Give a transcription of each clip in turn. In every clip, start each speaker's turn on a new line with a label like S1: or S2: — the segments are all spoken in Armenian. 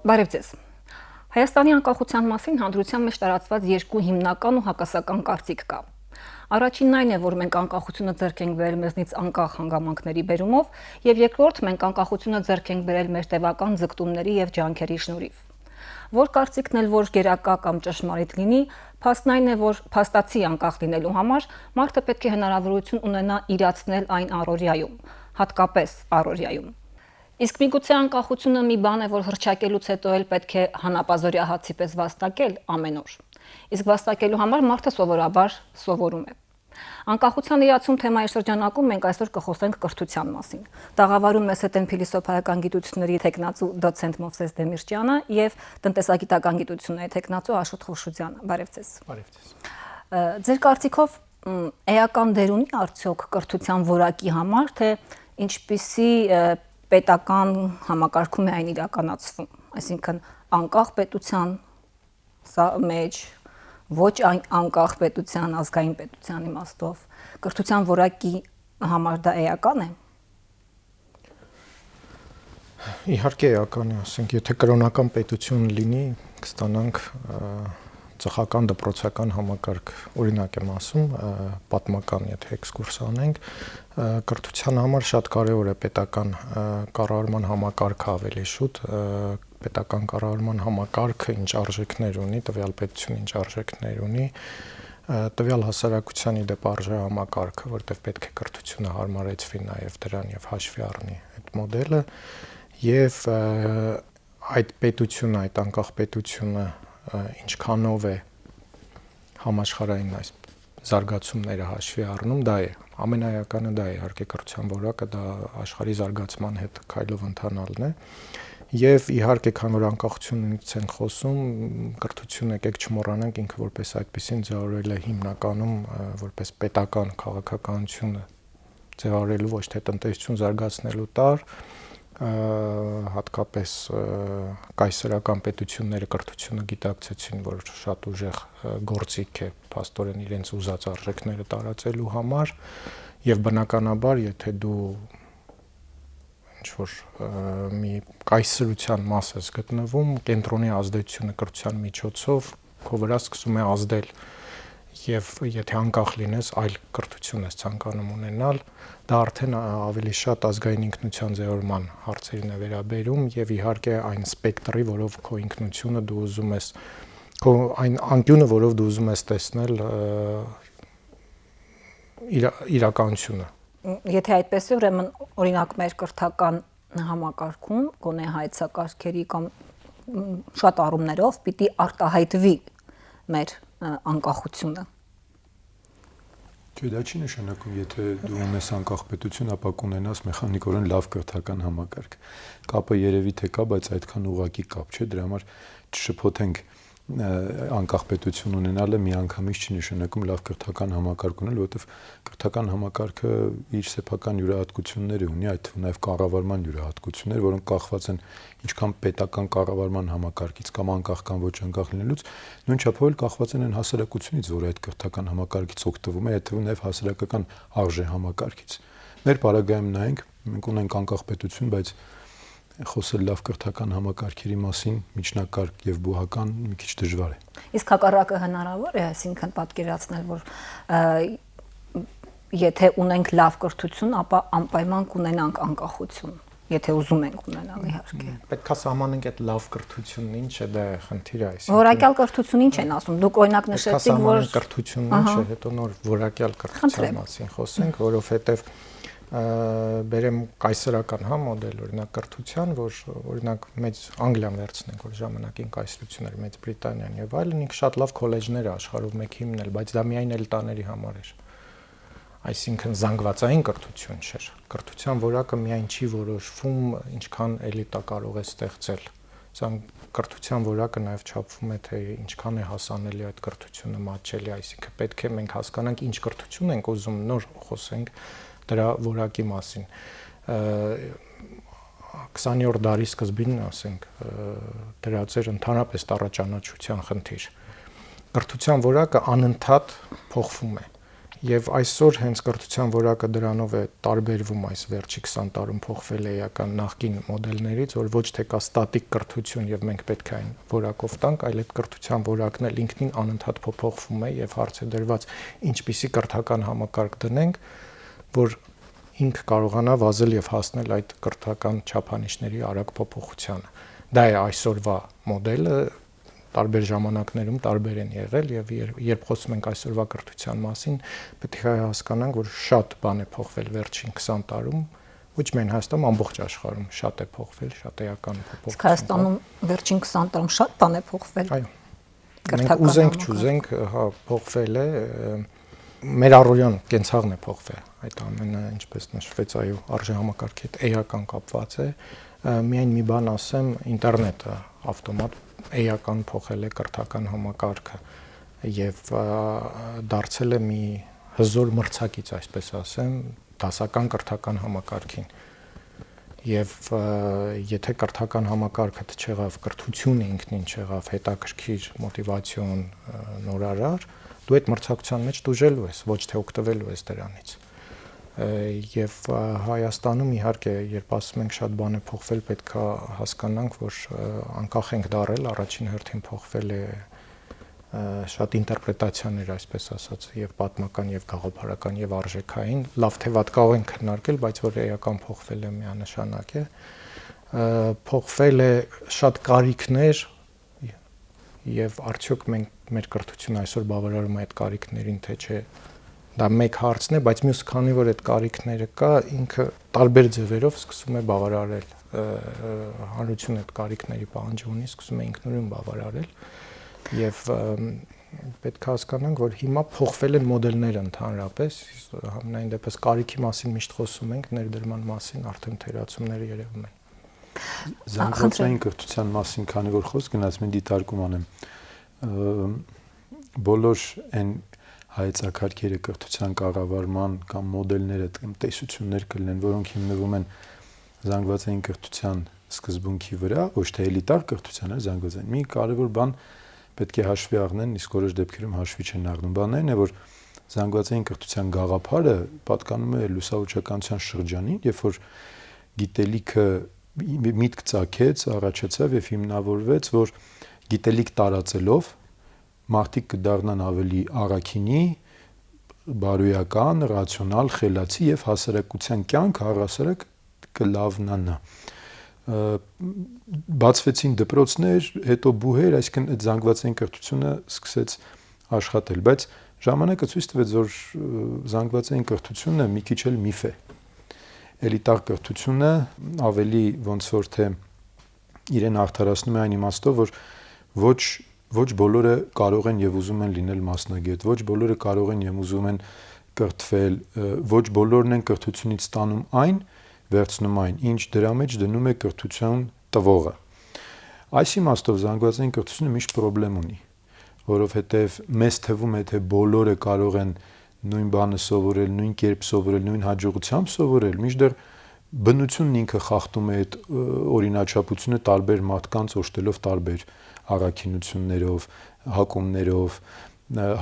S1: Բարև ձեզ։ Հայաստանի անկախության մասին հանրության մեջ տարածված երկու հիմնական ու հակասական կարծիք կա։ Առաջինն այն է, որ մենք անկախությունը ձեռք ենք բերել մեզնից անկախ հանգամանքների բերումով, եւ երկրորդ մենք անկախությունը ձեռք ենք բերել մեր տևական ձգտումների եւ ջանքերի շնորհիվ։ Որ կարծիքն էլ որ գերակա կամ ճշմարիտ լինի, փաստն այն է, որ փաստացի անկախ լինելու համար մարդը պետք է հնարավորություն ունենա իրացնել այն առօրյայում, հատկապես առօրյայում։ Իսկ միգուցե անկախությունը մի բան է, որ հռչակելուց հետո էլ պետք է հանապազորյա հացի պես վաստակել ամեն օր։ Իսկ վաստակելու համար մարդը սովորաբար սովորում է։ Անկախության իրացում թեմայի շրջանակում մենք այսօր կխոսենք կրթության մասին։ Տաղավարում մեզ հետ են փիլիսոփայական գիտությունների թեկնածու դոցենտ Մովսես Դեմիրճյանը եւ տնտեսագիտական գիտությունների թեկնածու Աշոտ Խուրշուդյանը։ Բարև ձեզ։
S2: Բարև ձեզ։
S1: Ձեր կարծիքով էական դեր ունի արդյոք կրթության որակի համար, թե ինչպիսի պետական համակարգում է այն իրականացվում, այսինքն անկախ պետության մեջ, ոչ անկախ պետության, ազգային պետության իմաստով, կրթության որակի համար դա էական է։
S2: Իհարկե էական է, ասենք, եթե կրոնական պետություն լինի, կստանանք ծխական դպրոցական համակարգ, օրինակ եմ ասում, պատմական, եթե էքսկուրս անենք, կրթության համար շատ կարևոր է պետական կառավարման համակարգը ավելի շուտ, պետական կառավարման համակարգը ինչ արժեքներ ունի, տվյալ պետությունը ինչ արժեքներ ունի, տվյալ հասարակության իդեպ արժե համակարգը, որտեղ պետք է կրթությունը հարմարեցվի նաև դրան եւ հաշվի առնի այդ մոդելը, եւ այդ պետությունը, այդ անկախ պետությունը ինչքանով է համաշխարհային այս զարգացումները հաշվի առնում, դա է ամենաեականը, դա է իհարկե կրթության որակը, դա աշխարհի զարգացման հետ քայլով ընթանալն է եւ իհարկե քան որ անկախությունից են խոսում, կրթությունը եկեք չմոռանանք ինքը որպես այդպեսին ձևավորել է հիմնականում որպես պետական քաղաքականությունը ձևավորելու ոչ թե տնտեսություն զարգացնելու տար, հատկապես կայսերական պետությունները կրթությունը գիտակցեցին, որ շատ ուժեղ գործիք է փաստորեն իրենց ուզած արժեքները տարածելու համար եւ բնականաբար եթե դու ինչ-որ մի կայսրության մաս ես գտնվում, կենտրոնի ազդեցությունը կրթության միջոցով քո վրա սկսում է ազդել եւ եթե անկախ լինես, այլ կրթություն ես ցանկանում ունենալ, դա արդեն ավելի շատ ազգային ինքնության ձևավորման հարցերին է վերաբերում եւ իհարկե այն սպեկտրի, որով քո ինքնությունը դու ուզում ես, քո այն անկյունը, որով դու ուզում ես տեսնել իրականությունը։
S1: Եթե այդպես է, ուրեմն օրինակ մեր կրթական համակարգում, գոնե հայեցակարգերի կամ շատ առումներով պիտի արտահայտվի մեր անկախությունը։
S3: Չէ, դա չի նշանակում, եթե դու ունես անկախ պետություն, ապա կունենաս մեխանիկորեն լավ կրթական համակարգ։ Կապը երևի թե կա, բայց այդքան ուղղակի կապ չէ, դրա համար չշփոթենք անկախ պետություն ունենալը միանգամից չի նշանակում լավ կրթական համակարգ ունել, որովհետև կրթական համակարգը իր սեփական յուրահատկությունները ունի, այդ թվում նաև կառավարման յուրահատկություններ, որոնք կախված են ինչքան պետական կառավարման համակարգից կամ անկախ կամ ոչ անկախ լինելուց, նույն չափով էլ կախված են հասարակությունից, որը այդ կրթական համակարգից օգտվում է, այդ թվում նաև հասարակական արժե համակարգից։ Մեր պարագայում նայենք, մենք ունենք անկախ պետություն, բայց խոսել լավ կրթական համակարգերի մասին միջնակարգ եւ բուհական մի քիչ դժվար է։
S1: Իսկ հակառակը հնարավոր է, այսինքն պատկերացնել, որ եթե ունենք լավ կրթություն, ապա անպայման կունենանք անկախություն, եթե ուզում ենք ունենալ իհարկե։
S2: Պետք է սահմանենք այդ լավ կրթությունն ինչ է, դա է խնդիրը, այսինքն։
S1: Որակյալ կրթություն ինչ են ասում։ Դուք օրինակ նշեցիք, որ
S2: կրթությունն ինչ է, հետո նոր որակյալ կրթության մասին խոսենք, որովհետեւ բերեմ կայսերական մոդել, օրինակ կրթության, որ օրինակ մեծ Անգլիան վերցնենք, որ ժամանակին կայսրություն էր, Մեծ Բրիտանիան եւ այլն, ինքը շատ լավ քոլեջներ աշխարհում եք հիմնել, բայց դա միայն էլիտաների համար էր։ Այսինքն զանգվածային կրթություն չէր։ Կրթության որակը միայն չի որոշվում, ինչքան էլիտա կարող է ստեղծել։ Կրթության որակը նաև չափվում է, թե ինչքան է հասանելի այդ կրթությունը մատչելի, այսինքն պետք է մենք հասկանանք ինչ կրթություն ենք ուզում, նոր խոսենք դրա որակի մասին։ 20-րդ դարի սկզբին, ասենք, դրած էր ընդհանրապես տառաճանաչության խնդիր։ Կրթության որակը անընդհատ փոխվում է։ Եվ այսօր հենց կրթության որակը դրանով է տարբերվում այս վերջի 20 տարում փոխվել է էական նախկին մոդելներից, որ ոչ թե կա ստատիկ կրթություն եւ մենք պետք է այն որակով տանք, այլ այդ կրթության որակն էլ ինքնին անընդհատ փոխվում է եւ հարց է դրված ինչպիսի կրթական համակարգ դնենք, որ ինքը կարողանա վազել եւ հասնել այդ կրթական չափանիշների արագ փոփոխությանը։ Դա է այսօրվա մոդելը, տարբեր ժամանակներում տարբեր են եղել եւ երբ խոսում ենք այսօրվա կրթության մասին, պետք է հասկանանք, որ շատ բան է փոխվել վերջին 20 տարում, ոչ միայն Հայաստանում, ամբողջ աշխարհում շատ է փոխվել, շատ էական փոփոխություն։
S1: Իսկ Հայաստանում վերջին 20 տարում շատ բան է փոխվել։
S2: Այո։ Մենք ուզենք, չուզենք, հա, փոխվել է, մեր առօրյան կենցաղն է փոխվել։ Այդ ամենը, ինչպես նշվեց, այո, արժեհամակարգի հետ էական կապված է։ Միայն մի բան ասեմ, ինտերնետը ավտոմատ էական փոխել է կրթական համակարգը եւ դարձել է մի հզոր մրցակից, այսպես ասեմ, դասական կրթական համակարգին։ Եվ եթե կրթական համակարգը չեղավ, կրթությունը ինքնին չեղավ, հետաքրքիր, մոտիվացիոն, նորարար, դու այդ մրցակցության մեջ դուժելու ես, ոչ թե օգտվելու ես դրանից։ Եվ Հայաստանում իհարկե, երբ ասում ենք շատ բան է փոխվել, պետք է հասկանանք, որ անկախ ենք դարել, առաջին հերթին փոխվել է շատ ինտերպրետացիաներ, այսպես ասած, եւ պատմական, եւ գաղափարական, եւ արժեքային, լավ թե վատ կարող ենք քննարկել, բայց որ էական փոխվել է միանշանակ է, փոխվել է շատ կարիքներ, եւ արդյոք մենք մեր կրթությունը այսօր բավարարում է այդ կարիքներին, թե չէ։ Դա մեկ հարցն է, բայց մյուս քանի որ այդ կարիքները կա, ինքը տարբեր ձևերով սկսում է բավարարել, հանրությունը այդ կարիքների պահանջ ունի, սկսում է ինքնուրույն բավարարել եւ պետք է հասկանանք, որ հիմա փոխվել են մոդելները ընդհանրապես, համենայն դեպս կարիքի մասին միշտ խոսում ենք, ներդրման մասին արդեն թերացումները երևում են։
S3: Զանգվածային կրթության մասին, քանի որ խոսք գնաց, մենք դիտարկում անեմ, բոլոր այն հայեցակարգերը կրթության կառավարման կամ մոդելները կամ տեսություններ կլինեն, որոնք հիմնվում են զանգվածային կրթության սկզբունքի վրա, ոչ թե էլիտար կրթության, այլ զանգվածային։ Մի կարևոր բան պետք է հաշվի առնեն, իսկ որոշ դեպքերում հաշվի չեն առնում։ Բանն է, որ զանգվածային կրթության գաղափարը պատկանում է լուսավորչականության շրջանին, երբ որ գիտելիքը միտք ծագեց, առաջացավ եւ հիմնավորվեց, որ գիտելիք տարածելով մարդիկ կդառնան ավելի առաքինի, բարոյական, ռացիոնալ, խելացի եւ հասարակության կյանք առհասարակ կլավնանա։ Բացվեցին դպրոցներ, հետո բուհեր, այսինքն այդ զանգվածային կրթությունը սկսեց աշխատել, բայց ժամանակը ցույց տվեց, որ զանգվածային կրթությունը մի քիչ էլ միֆ է։ Էլիտար կրթությունը ավելի ոնց որ թե իրեն արդարացնում է այն իմաստով, որ ոչ բոլորը կարող են եւ ուզում են լինել մասնագետ, ոչ բոլորը կարող են եւ ուզում են կրթվել, ոչ բոլորն են կրթությունից ստանում այն, վերցնում այն, ինչ դրա մեջ դնում է կրթության տվողը։ Այս իմաստով զանգվածային կրթությունը միշտ խնդրեմ ունի, որովհետեւ մեզ թվում է, թե բոլորը կարող են նույն բանը սովորել, նույն կերպ սովորել, նույն հաջողությամբ սովորել, մինչդեռ բնությունն ինքը խախտում է այդ օրինաչափությունը տարբեր մարդկանց օժտելով տարբեր առաքինություններով, հակումներով,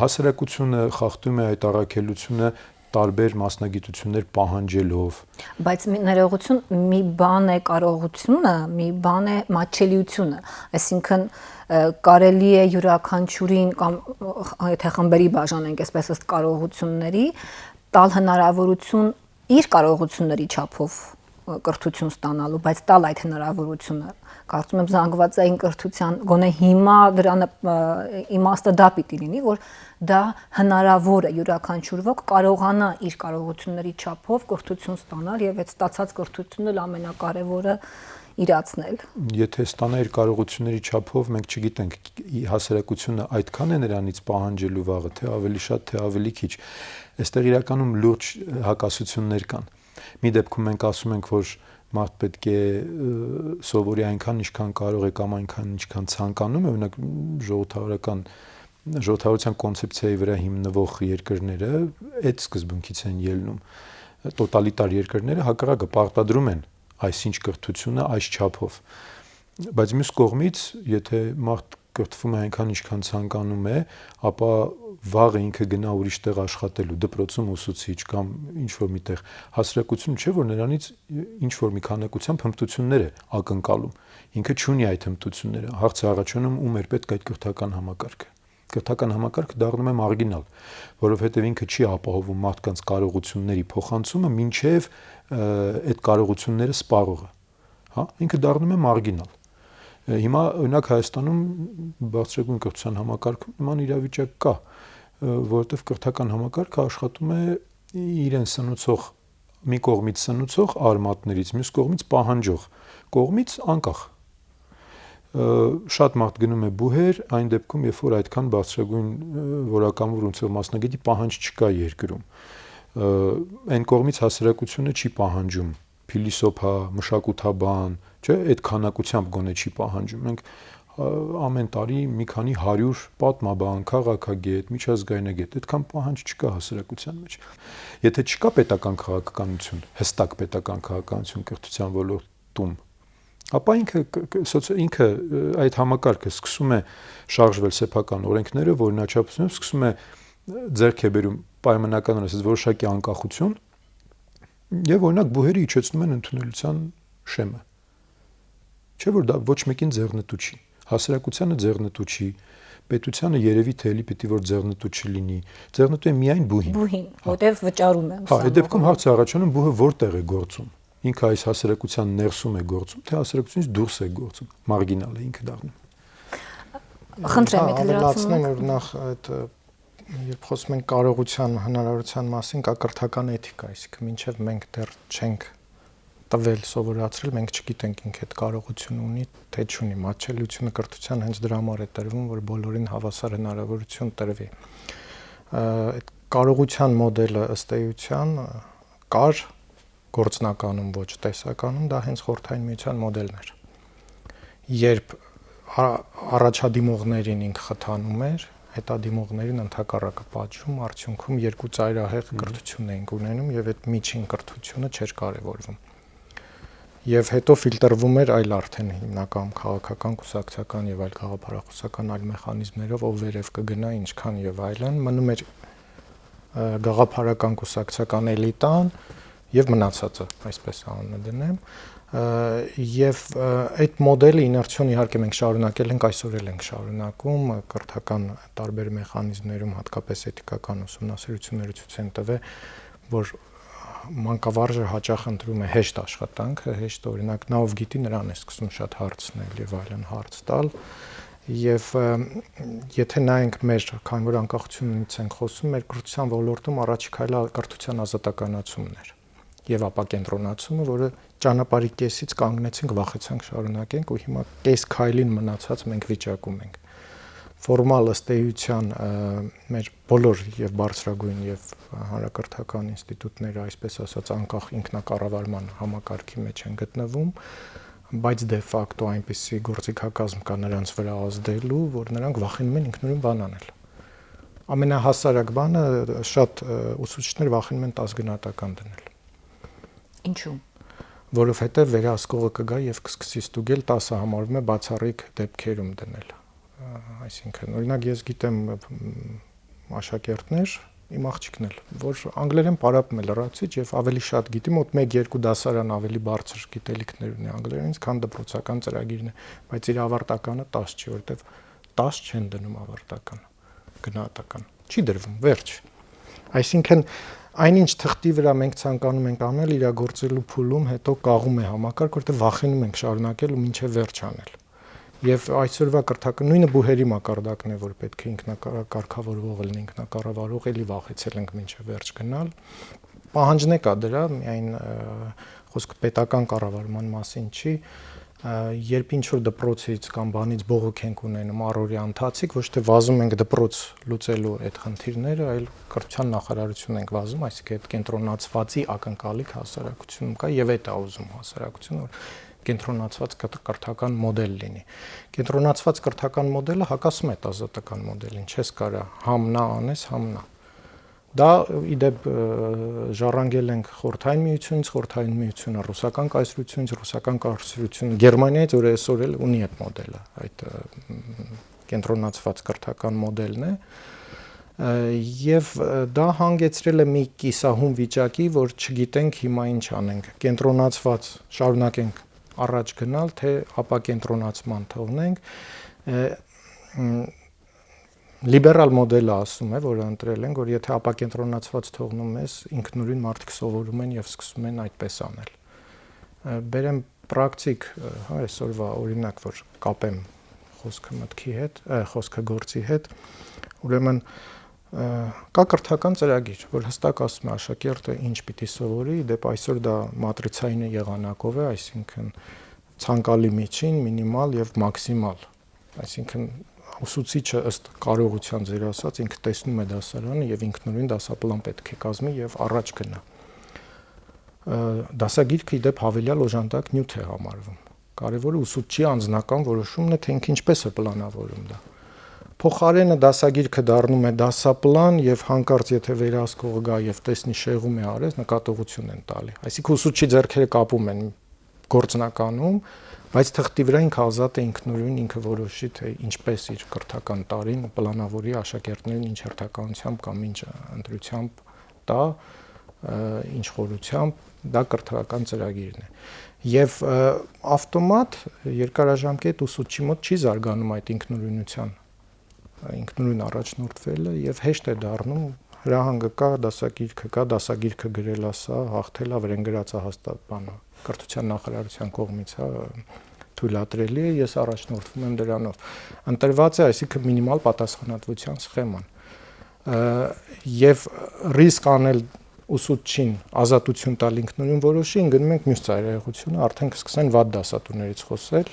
S3: հասարակությունը խախտում է այդ առաքելությունը տարբեր մասնագիտություններ պահանջելով։
S1: Բայց ներողություն, մի բան է կարողությունը, մի բան է մատչելիությունը, այսինքն կարելի է յուրաքանչյուրին կամ եթե խմբերի բաժանենք այսպես ըստ կարողությունների, տալ հնարավորություն իր կարողությունների չափով կրթություն ստանալու, բայց տալ այդ հնարավորությունը։ Կարծում եմ զանգվածային կրթության գոնե հիմա դրան իմաստը դա պիտի լինի, որ դա հնարավոր է յուրաքանչյուր ոք կարողանա իր կարողությունների չափով կրթություն ստանալ եւ այդ ստացած կրթությունը էլ ամենակարևորը իրացնել։
S3: Եթե ստանա իր կարողությունների չափով, մենք չգիտենք հասարակությունը այդքան է նրանից պահանջելու վաղը, թե ավելի շատ, թե ավելի քիչ։ Այստեղ իրականում լուրջ հակասություններ կան։ Մի դեպքում մենք ասում ենք, որ մարդ պետք է սովորի այնքան, ինչքան կարող է կամ այնքան, ինչքան ցանկանում է, օրինակ ժողովրդավարության կոնցեպցիայի վրա հիմնվող երկրները այդ սկզբունքից են ելնում։ Տոտալիտար երկրները հակառակը պարտադրում են այսինչ կրթությունը այս չափով։ Բայց մյուս կողմից, եթե մարդ կրթվում է այնքան ինչքան ցանկանում է, ապա վաղը ինքը գնա ուրիշ տեղ աշխատելու, դպրոցում ուսուցիչ կամ ինչ որ միտեղ, հասարակությունը չէ որ նրանից ինչ որ մի քանակությամբ հմտություններ է ակնկալում։ Ինքը չունի այդ հմտությունները։ Հարցը առաջանում ում էր պետք այդ կրթական համակարգը։ Կրթական համակարգը դառնում է մարգինալ, որովհետև ինքը չի ապահովում մարդկանց կարողությունների փոխանցումը, մինչև այդ կարողությունները սպառողը, հա, ինքը դառնում է մարգինալ։ Հիմա օրինակ Հայաստանում բարձրագույն կրթության համակարգում նման իրավիճակ կա, որովհետև կրթական համակարգը աշխատում է իրեն սնուցող, մի կողմից սնուցող արմատներից, մյուս կողմից պահանջող, կողմից անկախ։ Շատ մարդ գնում է բուհեր այն դեպքում, երբ որ այդքան բարձրագույն որակամուր ունեցող մասնագետի պահանջ չկա երկրում։ Այն կողմից հասարակությունը չի պահանջում փիլիսոփա, մշակութաբան, չէ, այդ քանակությամբ գոնե չի պահանջում։ Մենք ամեն տարի մի քանի 100 պատմաբան, քաղաքագետ, միջազգայնագետ, այդքան պահանջ չկա հասարակության մեջ։ Եթե չկա պետական քաղաքականություն, հստակ պետական քաղաքականություն կրթության ոլորտում, ապա ինքը այդ համակարգը սկսում է շարժվել սեփական օրենքները, օրինաչափությունով սկսում է ձեռք է բերում պայմանական ասած որոշակի անկախություն եւ օրինակ բուհերը իջեցնում են ընդունելության շեմը։ Չէ՞ որ դա ոչ մեկին ձեռնտու չի, հասարակությանը ձեռնտու չի, պետությանը երևի թե էլի պիտի որ ձեռնտու չլինի, ձեռնտու է միայն բուհին։
S1: Բուհին, որտեվ վճարում է ուսանողը։
S3: Հա, այդ դեպքում հարցը առաջանում բուհը որտեղ է գործում։ Ինքը այս հասարակության ներսում է գործում, թե հասարակությունից դուրս է գործում, մարգինալ է ինքը դառնում։
S1: Խնդրեմ, եթե
S2: լրացնեմ, որ նախ այդ երբ խոսում ենք կարողության հնարավորության մասին, կա կրթական էթիկա, այսինքն մինչև մենք դեռ չենք տվել սովորացրել, մենք չգիտենք ինքը այդ կարողությունը ունի, թե չունի։ Մատչելիությունը կրթության հենց դրա համար է տրվում, որ բոլորին հավասար հնարավորություն տրվի։ Այդ կարողության մոդելը ըստ էության կար գործնականում, ոչ տեսականում, դա հենց Խորհրդային Միության մոդելն էր։ Երբ առաջադիմողներին ինքը խթանում էր, հետադիմողներին ընդհակառակը պատժում, արդյունքում երկու ծայրահեղ կրթություն էինք ունենում եւ այդ միջին կրթությունը չէր կարեւորվում։ Եվ հետո ֆիլտրվում էր այլ արդեն հիմնական քաղաքական, կուսակցական եւ այլ գաղափարախոսական այլ մեխանիզմներով, ով վերև կգնա, ինչքան եւ այլն, մնում էր գաղափարական կուսակցական էլիտան եւ մնացածը, այսպես անունը դնեմ, եւ այդ մոդելը իներցիոն իհարկե մենք շարունակել ենք, այսօր էլ ենք շարունակում, կրթական տարբեր մեխանիզմներում, հատկապես էթիկական ուսումնասիրությունները ցույց են տվել, որ մանկավարժը հաճախ ընտրում է հեշտ աշխատանքը, հեշտ օրինակ նա ով գիտի նրան է սկսում շատ հարցնել եւ այլն հարց տալ եւ եթե նայենք մեր, քանի որ անկախությունից ենք խոսում, մեր կրթության ոլորտում առաջի քայլը կրթության ազատականացումն էր եւ ապա կենտրոնացումը, որը ճանապարհի կեսից կանգնեցինք, վախեցանք շարունակենք ու հիմա կես քայլին մնացած մենք վիճակում ենք։ Ֆորմալ ըստ էության մեր բոլոր եւ բարձրագույն եւ հանրակրթական ինստիտուտները, այսպես ասած, անկախ ինքնակառավարման համակարգի մեջ են գտնվում, բայց դե ֆակտո այնպիսի գործիքակազմ կա նրանց վրա ազդելու, որ նրանք վախենում են ինքնուրույն բան անել։ Ամենահասարակ բանը շատ ուսուցիչներ վախենում են 10 գնահատական դնել։
S1: Ինչու՞։
S2: Որովհետեւ վերահսկողը կգա եւ կսկսի ստուգել 10-ը համարվում է բացառիկ դեպքերում դնել։ Այսինքն, օրինակ ես գիտեմ աշակերտներ, իմ աղջիկն էլ, որ անգլերեն պարապում է լրացիչ եւ ավելի շատ գիտի, մոտ 1-2 դասարան ավելի բարձր գիտելիքներ ունի անգլերենից, քան դպրոցական ծրագիրն է, բայց իր ավարտականը 10 չի, որովհետեւ 10 չեն դնում ավարտականը, գնահատական։ Չի դրվում, վերջ։ Այսինքն այնինչ թղթի վրա մենք ցանկանում ենք անել իրագործելու փուլում, հետո կաղում է համակարգ, որտեղ վախենում ենք շարունակել ու մինչև վերջ անել։ Եվ այսօրվա կրթական նույնը բուհերի մակարդակն է, որ պետք է ինքնակարգավորվող լինի, ինքնակառավարող, էլի վախեցել ենք մինչև վերջ գնալ։ Պահանջն է կա դրա, միայն խոսքը պետական կառավարման մասին չի, երբ ինչ որ դպրոցից կամ բանից բողոք ենք ունենում առօրյա ընթացիկ, ոչ թե վազում ենք դպրոց լուծելու այդ խնդիրները, այլ կրթության նախարարություն ենք վազում, այսինքն այդ կենտրոնացվածի ակնկալիք հասարակությունում կա եւ այդ է ուզում հասարակությունը, որ կենտրոնացված կրթական մոդել լինի։ Կենտրոնացված կրթական մոդելը հակասում է ազատական մոդելին, չես կարա համ նա անես, համ նա։ Դա իդեպ ժառանգել ենք Խորհրդային Միությունից, Խորհրդային Միությունը ռուսական կայսրությունից, ռուսական կայսրությունը Գերմանիայից, որ այսօր էլ ունի այդ մոդելը, այդ կենտրոնացված կրթական մոդելն է, եւ դա հանգեցրել է մի կիսահում վիճակի, որ չգիտենք հիմա ինչ անենք, կենտրոնացված շարունակենք առաջ գնալ, թե ապակենտրոնացման թողնենք։ Լիբերալ մոդելը ասում է, որ ընտրել ենք, որ եթե ապակենտրոնացված թողնում ես, ինքնուրույն մարդիկ սովորում են եւ սկսում են այդպես անել։ Բերեմ պրակտիկ, այսօրվա օրինակ, որ կապեմ խոսքը մտքի հետ, խոսքը գործի հետ, ուրեմն կա կրթական ծրագիր, որ հստակ ասում է աշակերտը ինչ պիտի սովորի, դեպ այսօր դա մատրիցային եղանակով է, այսինքն ցանկալի միջին, մինիմալ եւ մաքսիմալ, այսինքն ուսուցիչը ըստ կարողության ձեր ասած ինքը տեսնում է դասարանը եւ ինքնուրույն դասապլան պետք է կազմի եւ առաջ գնա։ Դասագիրքը իդեպ հավելյալ օժանդակ նյութ է համարվում։ Կարևորը ուսուցչի անձնական որոշումն է, թե ինքը ինչպես է պլանավորում դա։ Փոխարենը դասագիրքը դառնում է դասապլան եւ հանկարծ եթե վերահսկողը գա եւ տեսնի շեղում է արես, նկատողություն են տալի։ Այսինքն ուսուցչի ձեռքերը կապում են գործնականում, բայց թղթի վրա ինքը ազատ է ինքնուրույն ինքը որոշի թե ինչպես իր կրթական տարին պլանավորի աշակերտներին ինչ հերթականությամբ կամ ինչ ընտրությամբ տա, ինչ խորությամբ, դա կրթական ծրագիրն է։ Եվ ավտոմատ երկարաժամկետ ուսուցչի մոտ չի զարգանում այդ ինքնուրույն առաջնորդվելը եւ հեշտ է դառնում հրահանգը կա, դասագիրքը գրել է սա, հաղթել է, վրան գրած է հաստատ բանը։ Կրթության նախարարության կողմից թույլատրելի է, ես առաջնորդվում եմ դրանով։ Ընտրված է, այսինքն մինիմալ պատասխանատվության սխեման։ Եվ ռիսկ անել ուսուցչին ազատություն տալ ինքնուրույն որոշին, գնում ենք մյուս ծայրահեղությունը, արդեն կսկսեն վատ դասատուներից խոսել,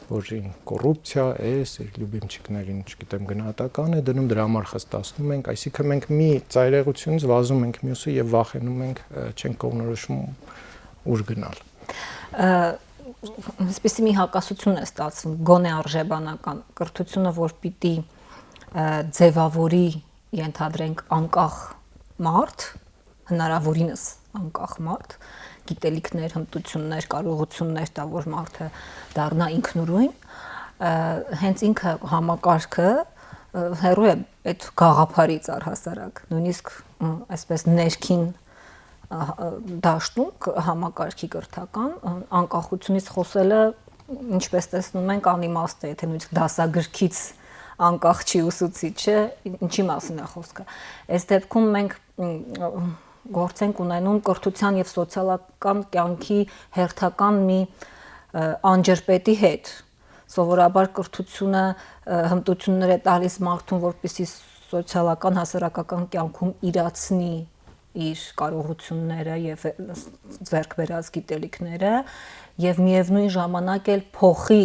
S2: որին կոռուպցիա է, իր լյուբիմչիկներին, չգիտեմ, գնահատական է դնում, դրա համար խստացնում ենք, այսինքն մենք մի ծայրահեղությունից վազում ենք մյուսը եւ վախենում ենք, չենք կողմնորոշվում ուր գնալ։
S1: Այսպեսի մի հակասություն է ստացվում գոնե արժեբանական կրթությունը, որ պիտի ձևավորի, ենթադրենք, անկախ մարդ, հնարավորինս անկախ մարդ, գիտելիքներ, հմտություններ, կարողություններ տա, որ մարդը դառնա ինքնուրույն, հենց ինքը համակարգը հեռու է այդ գաղափարից առհասարակ, նույնիսկ այսպես ներքին դաշտում համակարգի կրթական անկախությունից խոսելը, ինչպես տեսնում ենք, անիմաստ է, եթե նույնիսկ դասագրքից անկախ չի ուսուցիչը, ինչի մասին է խոսքը։ Այս դեպքում մենք գործ ենք ունենում կրթության եւ սոցիալական կյանքի հերթական մի անջրպետի հետ։ Սովորաբար կրթությունը հմտություններ է տալիս մարդուն, որպեսզի սոցիալական հասարակական կյանքում իրացնի իր կարողությունները եւ ձեռք բերած գիտելիքները եւ միևնույն ժամանակ էլ փոխի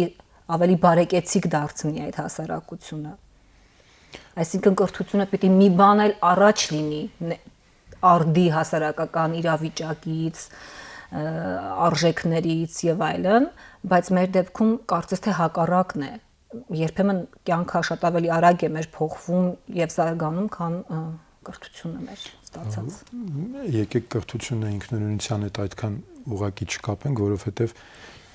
S1: ավելի բարեկեցիկ դարձնի այդ հասարակությունը։ Այսինքն կրթությունը պիտի մի բան էլ առաջ լինի արդի հասարակական իրավիճակից, արժեքներից եւ այլն, բայց մեր դեպքում կարծես թե հակառակն է։ Երբեմն կյանքը շատ ավելի արագ է մեր փոխվում եւ զարգանում, քան կրթությունը մեր ստացած։
S3: Եկեք կրթությունը ինքնուրույնության հետ այդքան ուղղակի չկապենք, որովհետեւ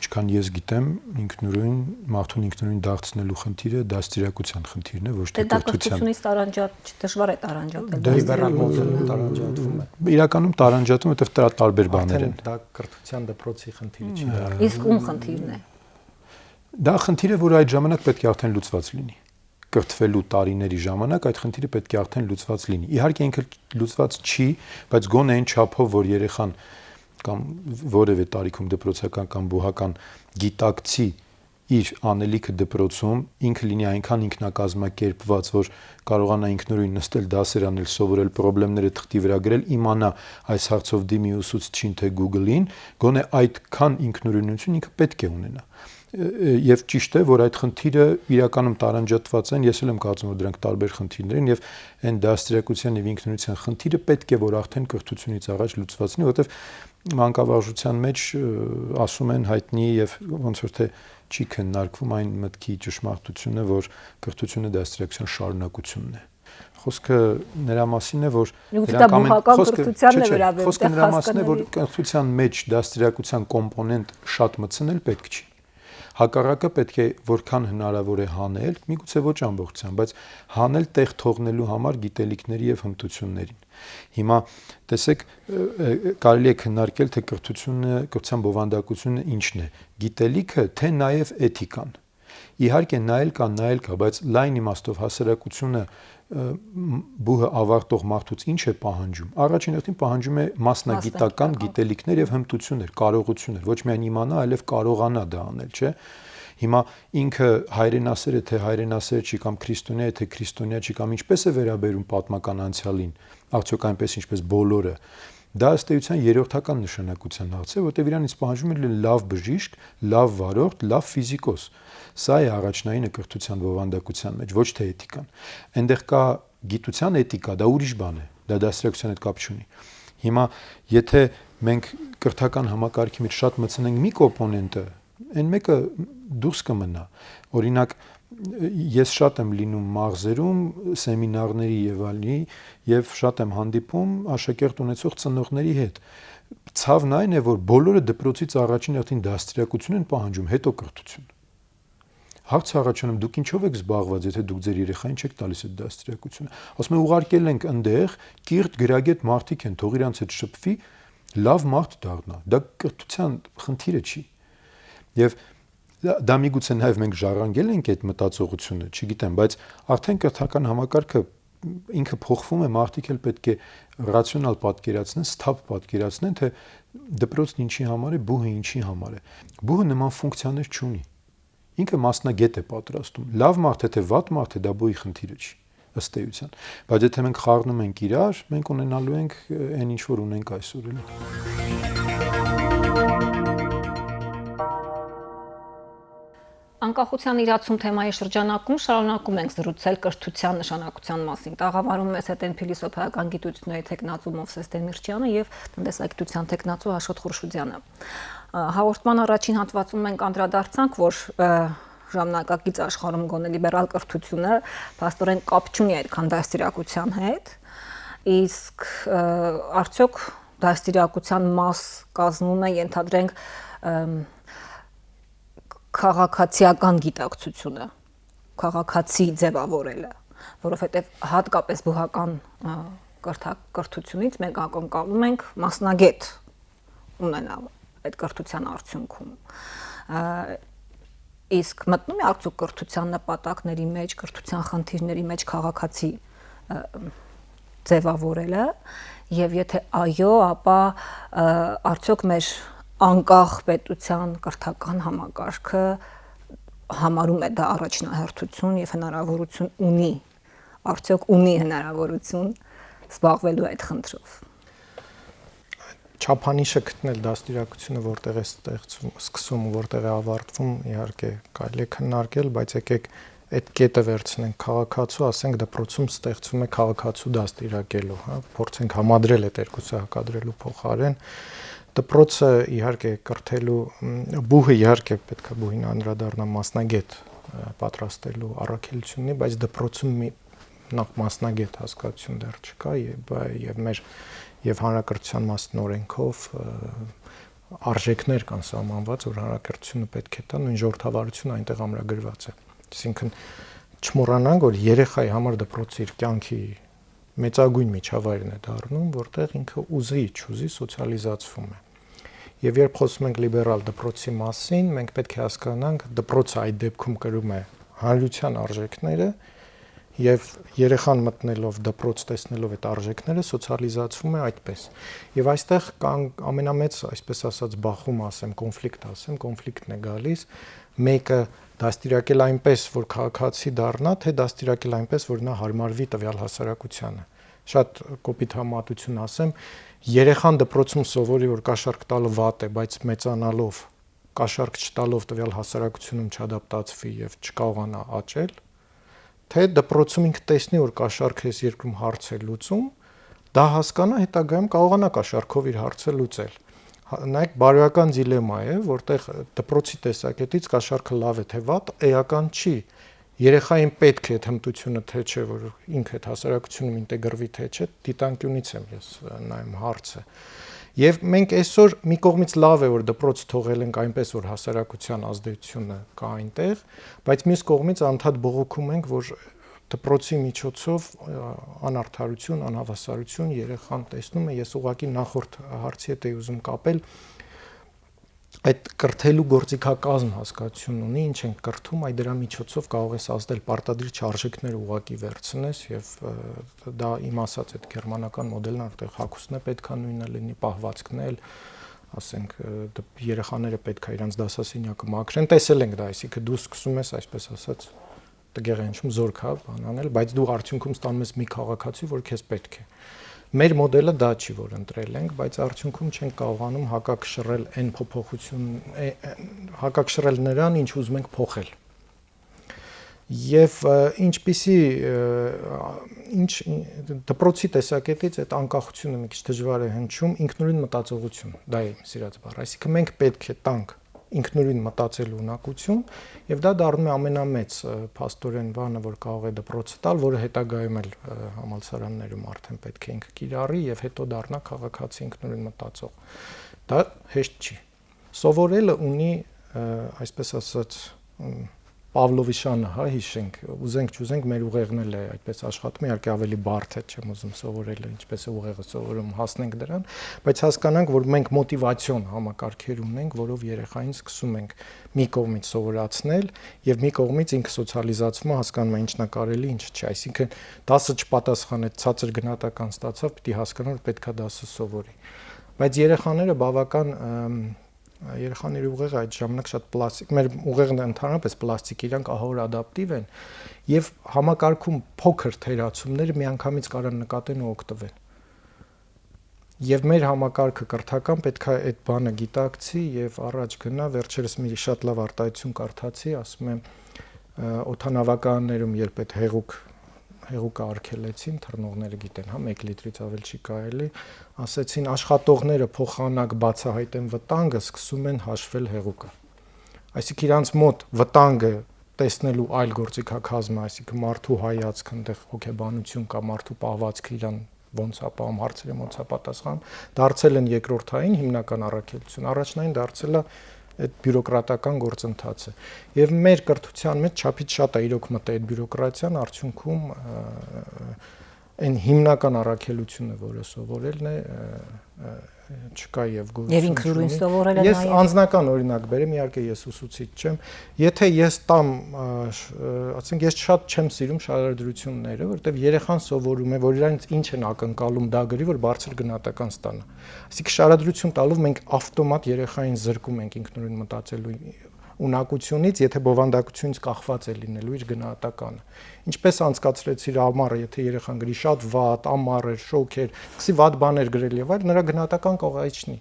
S3: ինչքան ես գիտեմ, ինքնուրույն մարդուն ինքնուրույն դարձնելու խնդիրը դաստիարակության խնդիրն է, ոչ թե կրթության։
S1: Կրթությունից տարանջատ չդժվար է տարանջատել։
S2: Լիբերալ մոդելը տարանջատվում է։
S3: Իրականում տարանջատում, որովհետև դրա տարբեր բաներ են։
S2: Դա կրթության դպրոցի խնդիրը չի դառնում։
S1: Իսկ ում խնդիրն է։
S3: Դա խնդիր է, որ այդ ժամանակ պետք է արդեն լուծված լինի։ Կրթվելու տարիների ժամանակ այդ խնդիրը պետք է արդեն լուծված լինի։ Իհարկե ինքը լուծված չի, բայց գոնե այն չափով, որ երեխան կամ որևէ տարիքում դպրոցական կամ բուհական գիտակցի իր անելիքը դպրոցում, ինքը լինի այնքան ինքնակազմակերպված, որ կարողանա ինքնուրույն նստել դասեր անել, սովորել խնդիրները թղթի վրա գրել, իմանա այս հարցով դիմի ուսուցչին թե Google-ին, գոնե այդքան ինքնուրույնություն ինքը պետք է ունենա։ Եվ ճիշտ է, որ այդ խնդիրը իրականում տարանջատված են, ես էլ եմ կարծում, որ դրանք տարբեր խնդիրներ են եւ այն դաստիարակության եւ ինքնուրույնության խնդիրը պետք է որ արդեն կրթությունից առաջ լուծված լինի, որովհետեւ մանկավարժության մեջ ասում են հայտնի եւ ոնց որ թե չի քննարկվում այն մտքի ճշմարտությունը, որ կրթությունը դաստիարակության շարունակությունն է։ խոսքը նրա մասին է, որ
S1: խոսքը
S3: նրա մասին է, որ կրթության մեջ դաստիարակության կոմպոնենտ շատ մտցնել պետք չի։ Հակառակը պետք է որքան հնարավոր է հանել, միգուցե ոչ ամբողջությամբ, բայց հանել տեղ թողնելու համար գիտելիքների եւ հմտություններին։ Հիմա տեսեք, կարելի է քննարկել, թե կրթության բովանդակությունը ինչն է։ Գիտելիքը, թե նաեւ էթիկան։ Իհարկե նայել կա, բայց լայն իմաստով հասարակությունը բուհը ավարտող մարդուց ինչ է պահանջում։ Առաջին հերթին պահանջում է մասնագիտական գիտելիքներ եւ հմտություններ, կարողություններ, ոչ միայն իմանա, այլև կարողանա դա անել, չէ՞։ Հիմա ինքը հայրենասեր է, թե հայրենասեր չի, կամ քրիստոնյա է, թե քրիստոնյա չի, կամ ինչպես է վերաբերում պատմական անցյալին, արդյոք այնպես ինչպես բոլորը։ Դա ըստ էության երրորդական նշանակության հարց է, որտեղ իրանից պահանջում է լավ բժիշկ, լավ վարորդ, լավ ֆիզիկոս։ Սա է առաջնայինը կրթության բովանդակության մեջ, ոչ թե էթիկան։ Այնտեղ կա գիտության էթիկա, դա ուրիշ բան է, դա դաստիարակության հետ կապ չունի։ Հիմա եթե մենք կրթական համակարգի մեջ շատ մտցնենք մի կոմպոնենտը, այն մեկը դուրս կմնա։ Օրինակ, ես շատ եմ լինում մարզերում, սեմինարների եւ այլնի, եւ շատ եմ հանդիպում աշակերտ ունեցող ծնողների հետ։ Ցավն այն է, որ բոլորը դպրոցից առաջին հերթին դաստիարակություն են պահանջում, հետո կրթություն։ Հարց առաջանում, դուք ինչով եք զբաղված, եթե դուք ձեր երեխային չեք տալիս այդ դաստիարակությունը։ Ասում են, ուղարկել ենք այնտեղ, կիրթ գրագետ մարդիկ են, թող իրանց հետ շփվի, լավ մարդ դառնա։ Դա կրթության խնդիրը չի։ Եվ դա միգուցե նաև մենք ժառանգել ենք այդ մտածողությունը, չգիտեմ, բայց արդեն կրթական համակարգը ինքը փոխվում է, մարդիկ էլ պետք է ռացիոնալ պատկերացնեն, սթափ պատկերացնեն, թե դպրոցն ինչի համար է, բուհը ինչի համար է։ Բուհը նման ֆունկցիաներ չունի։ Ինքը մասնագետ է պատրաստում։ Լավ մարդ է, թե վատ մարդ է, դա բուհի խնդիրը չի, ըստ էության։ Բայց եթե մենք խառնում ենք իրար, մենք ունենալու ենք այն ինչ որ ունենք այսօր էլ։
S1: Անկախության իրացում թեմայի շրջանակում շարունակում ենք զրուցել կրթության նշանակության մասին։ Տաղավարում մեզ հետ են փիլիսոփայական գիտությունների թեկնածու Մովսես Դեմիրճյանը եւ տնտեսագիտության թեկնածու Աշոտ Խուրշուդյանը։ Հաղորդման առաջին հատվածում մենք անդրադարձանք, որ ժամանակակից աշխարհում գոնե լիբերալ կրթությունը փաստորեն կապ չունի այդքան դաստիարակության հետ, իսկ արդյոք դաստիարակության մաս կազմում է, ենթադրենք, քաղաքացիական գիտակցությունը, քաղաքացի ձևավորելը, որովհետև հատկապես բուհական կրթությունից մենք ակնկալում ենք մասնագետ ունենալ այդ կրթության արդյունքում։ Իսկ մտնում է արդյոք կրթության նպատակների մեջ, կրթության խնդիրների մեջ քաղաքացի ձևավորելը, եւ եթե այո, ապա արդյոք մեր անկախ պետության կրթական համակարգը համարում է դա առաջնահերթություն եւ հնարավորություն ունի, արդյոք ունի հնարավորություն զբաղվելու այդ խնդրով։
S2: Չափանիշը գտնել դաստիարակությունը որտեղ է սկսում, որտեղ է ավարտվում, իհարկե կարելի է քննարկել, բայց եկեք այդ կետը վերցնենք քաղաքացու, ասենք դպրոցում ստեղծվում է քաղաքացու դաստիարակելու, հա, փորձենք համադրել այդ երկուսը հակադրելու փոխարեն դպրոցը իհարկե կրթելու բուհը իհարկե պետք է բուհին անդրադառնա մասնագետ պատրաստելու առաքելություն ունի, բայց դպրոցում նախ մասնագետ հասկացություն դեռ չկա եւ մեր եւ հանրակրթության մասն օրենքով արժեքներ կան սահմանված, որ հանրակրթությունը պետք է տա, նույն ժողովրդավարությունը այնտեղ ամրագրված է։ Այսինքն չմոռանանք, որ երեխայի համար դպրոցը իր կյանքի մեծագույն միջավայրն է դառնում, որտեղ ինքը ուզի, չուզի սոցիալիզացվում է։ Եվ երբ խոսում ենք լիբերալ դպրոցի մասին, մենք պետք է հասկանանք, դպրոցը այդ դեպքում կրում է հանրության արժեքները եւ երեխան մտնելով դպրոց տեսնելով այդ արժեքները սոցիալիզացվում է այդպես։ Եվ այստեղ կան ամենամեծ, այսպես ասած, բախում ասեմ, կոնֆլիկտն է գալիս, մեկը դաստիարակել այնպես, որ քաղաքացի դառնա, թե դաստիարակել այնպես, որ նա հարմարվի տվյալ հասարակությանը։ Շատ կոպիտ համատություն ասեմ, երեխան դպրոցում սովորի, որ կաշառք տալը վատ է, բայց մեծանալով կաշառք չտալով տվյալ հասարակությունում չադապտացվի եւ չկարողանա աճել, թե դպրոցում ինքը տեսնի, որ կաշառքը այս երկրում հարց է լուծում, դա հասկանա, հետագայում կարողանա կաշառքով իր հարցը լուծել։ Նայեք, բարոյական դիլեմա է, որտեղ դպրոցի տեսակետից կաշառքը լավ է թե վատ, էական չի։ Երեխային պետք է այդ հմտությունը թե չէ, որ ինքը այդ հասարակությունում ինտեգրվի թե չէ, դիտանկյունից եմ ես նայում հարցը։ Եվ մենք այսօր մի կողմից լավ է, որ դպրոց թողել ենք այնպես, որ հասարակության ազդեցությունը կա այնտեղ, բայց մյուս կողմից անդադ բողոքում ենք, որ դպրոցի միջոցով անարդարություն, անհավասարություն երեխան տեսնում է։ Ես ուղղակի նախորդ հարցի հետ էի ուզում կապել, այդ կրթելու գործիքակազմ հասկացություն ունի, ինչ ենք կրթում, այդ դրա միջոցով կարող ես ազդել պարտադիր չարժեքները ուղղակի վերցնես եւ դա իմ ասած այդ գերմանական մոդելն արդեն հակոստն է պետքա նույնը լինի, պահվածքն էլ, ասենք երեխաները պետքա իրանց դասասենյակը մաքրեն, տեսել ենք դա, այսինքն դու սկսում ես այսպես ասած տղեղենչում զորքա բանանել, բայց դու արդյունքում ստանում ես մի քաղաքացի, որ քեզ պետք է։ Մեր մոդելը դա չի, որ ընտրել ենք, բայց արդյունքում չենք կարողանում հակակշռել այն փոփոխություն, հակակշռել նրան, ինչ ուզում ենք փոխել։ Եվ ինչ դպրոցի տեսակետից այդ անկախությունը մի քիչ դժվար է հնչում, ինքնուրույն մտածողություն, դա է սիրած բառը, այսինքն մենք պետք է տանք ինքնուրույն մտածելու ունակություն, եւ դա դառնում է ամենամեծ փաստորեն բանը, որ կարող է դպրոցը տալ, որը հետագայում էլ համալսարաններում արդեն պետք է ինքը կիրառի եւ հետո դառնա քաղաքացի ինքնուրույն մտածող։ Դա հեշտ չի։ Սովորելը ունի, այսպես ասած, Պավլովի շանը, հա, հիշենք, ուզենք չուզենք մեր ուղեղն էլ է այդպես աշխատում, իհարկե ավելի բարդ է, չեմ ուզում սովորելը, ինչպես է ուղեղը սովորում, հասնենք դրան, բայց հասկանանք, որ մենք մոտիվացիոն համակարգեր ունենք, որով երեխային սկսում ենք մի կողմից սովորացնել եւ մի կողմից ինքը սոցիալիզացվում է, հասկանում է ինչն է կարելի, ինչ չէ, այսինքն դասը չպատասխանեց, ցածր գնահատական ստացավ, պիտի հասկանա, որ պետքա դասը սովորի։ Բայց երեխաների ուղեղը այդ ժամանակ շատ պլաստիկ, մեր ուղեղն ընդհանրապես պլաստիկ, իրանք ահավոր ադապտիվ են եւ համակարգում փոքր թերացումները միանգամից կարան նկատեն ու օգտվեն։ Եվ մեր համակարգը կրթական պետքա այդ բանը գիտակցի եւ առաջ գնա, վերջերս մի շատ լավ արտահայտություն կարդացի, ասում եմ օդանավականներում երբ այդ հեղուկը արգելեցին, թռնողները գիտեն, հա 1 լիտրից ավել չի կարելի, ասեցին աշխատողները փոխանակ բացահայտեն վտանգը, սկսում են հաշվել հեղուկը։ Այսինքն իրանց մոտ վտանգը տեսնելու այլ գործիքակազմ, այսինքն մարդու հայացք, այնտեղ հոգեբանություն կա, մարդու պահվածքը իրան ոնց է պահում, հարցերը ոնց է պատասխանում, դարձել են երկրորդային հիմնական առաքելություն, առաջնային դարձել է այդ բյուրոկրատական գործընթացը։ Եվ մեր կրթության մեջ չափից շատ է իրոք մտել այդ բյուրոկրատիան, արդյունքում այն հիմնական առաքելությունը, որը սովորելն է, չկա եւ գոյություն։
S1: Եվ ինքնուրույն սովորելը
S2: Ես անձնական օրինակ բերեմ, իհարկե ես ուսուցիչ չեմ, եթե ես տամ, ասենք ես շատ չեմ սիրում շարադրությունները, որտեղ երեխան սովորում է, որ իրանից ինչ են ակնկալում դա գրի, որ բարձր գնահատական ստանա։ Այսինքն շարադրություն տալով մենք ավտոմատ երեխային զրկում ենք ինքնուրույն մտածելու ունակությունից, եթե բովանդակությունից կախված է լինելու իր գնահատականը։ Ինչպես անցկացրեցիր ամառը, եթե երեխան գրի շատ վատ, ամառ էր, շոկ էր, սկսի վատ բաներ գրել եւ այլ, նրա գնահատական կողայիչնի։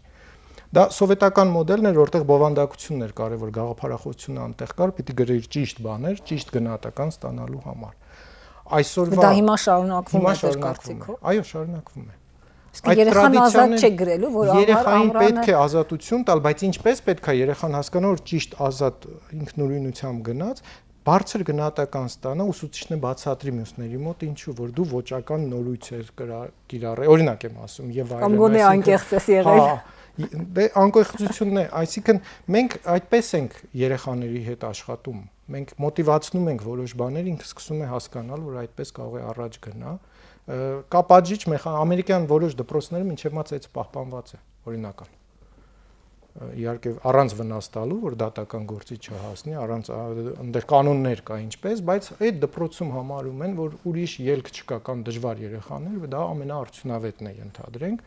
S2: Դա սովետական մոդելն էր, որտեղ բովանդակությունն էր կարևոր, գաղափարախոսությունը անտեղ կար, պիտի գրեիր ճիշտ բաներ, ճիշտ գնահատական ստանալու համար։ Այսօրվա
S1: դա հիմա շարունակվում է ձեր կարծիքով։
S2: Այո, շարունակվում է։
S1: Իսկ երեխան ազատ չէ գրելու, որ
S2: երեխային պետք է ազատություն տալ, բայց ինչպես պետք է երեխան հասկանա, որ ճիշտ ազատ ինքնուրույնությամբ գնաց, բարձր գնահատական ստանա, ուսուցիչն է բացատրի մյուսների մոտ, ինչու որ դու ոճական նորույթեր կիրառել, օրինակ եմ ասում, եւ այլն։
S1: Կամ գոնե անկեղծ ես եղել։
S2: Դե անկեղծությունն է, այսինքն մենք այդպես ենք երեխաների հետ աշխատում։ Մենք մոտիվացնում ենք որոշ բաներ, ինքը սկսում է հասկանալ, որ այդպես կարող է առաջ գնա։ Կապաջիչ ամերիկյան որոշ դպրոցներում մինչև մացեց պահպանված է, օրինական։ Իհարկե առանց վնաս տալու, որ դատական գործի չհասնի, առանց այնտեղ կանոններ կա ինչպես, բայց այդ դպրոցում համարում են, որ ուրիշ ելք չկա կամ դժվար երեխաներ, դա ամենաարդյունավետն է ենթադրենք։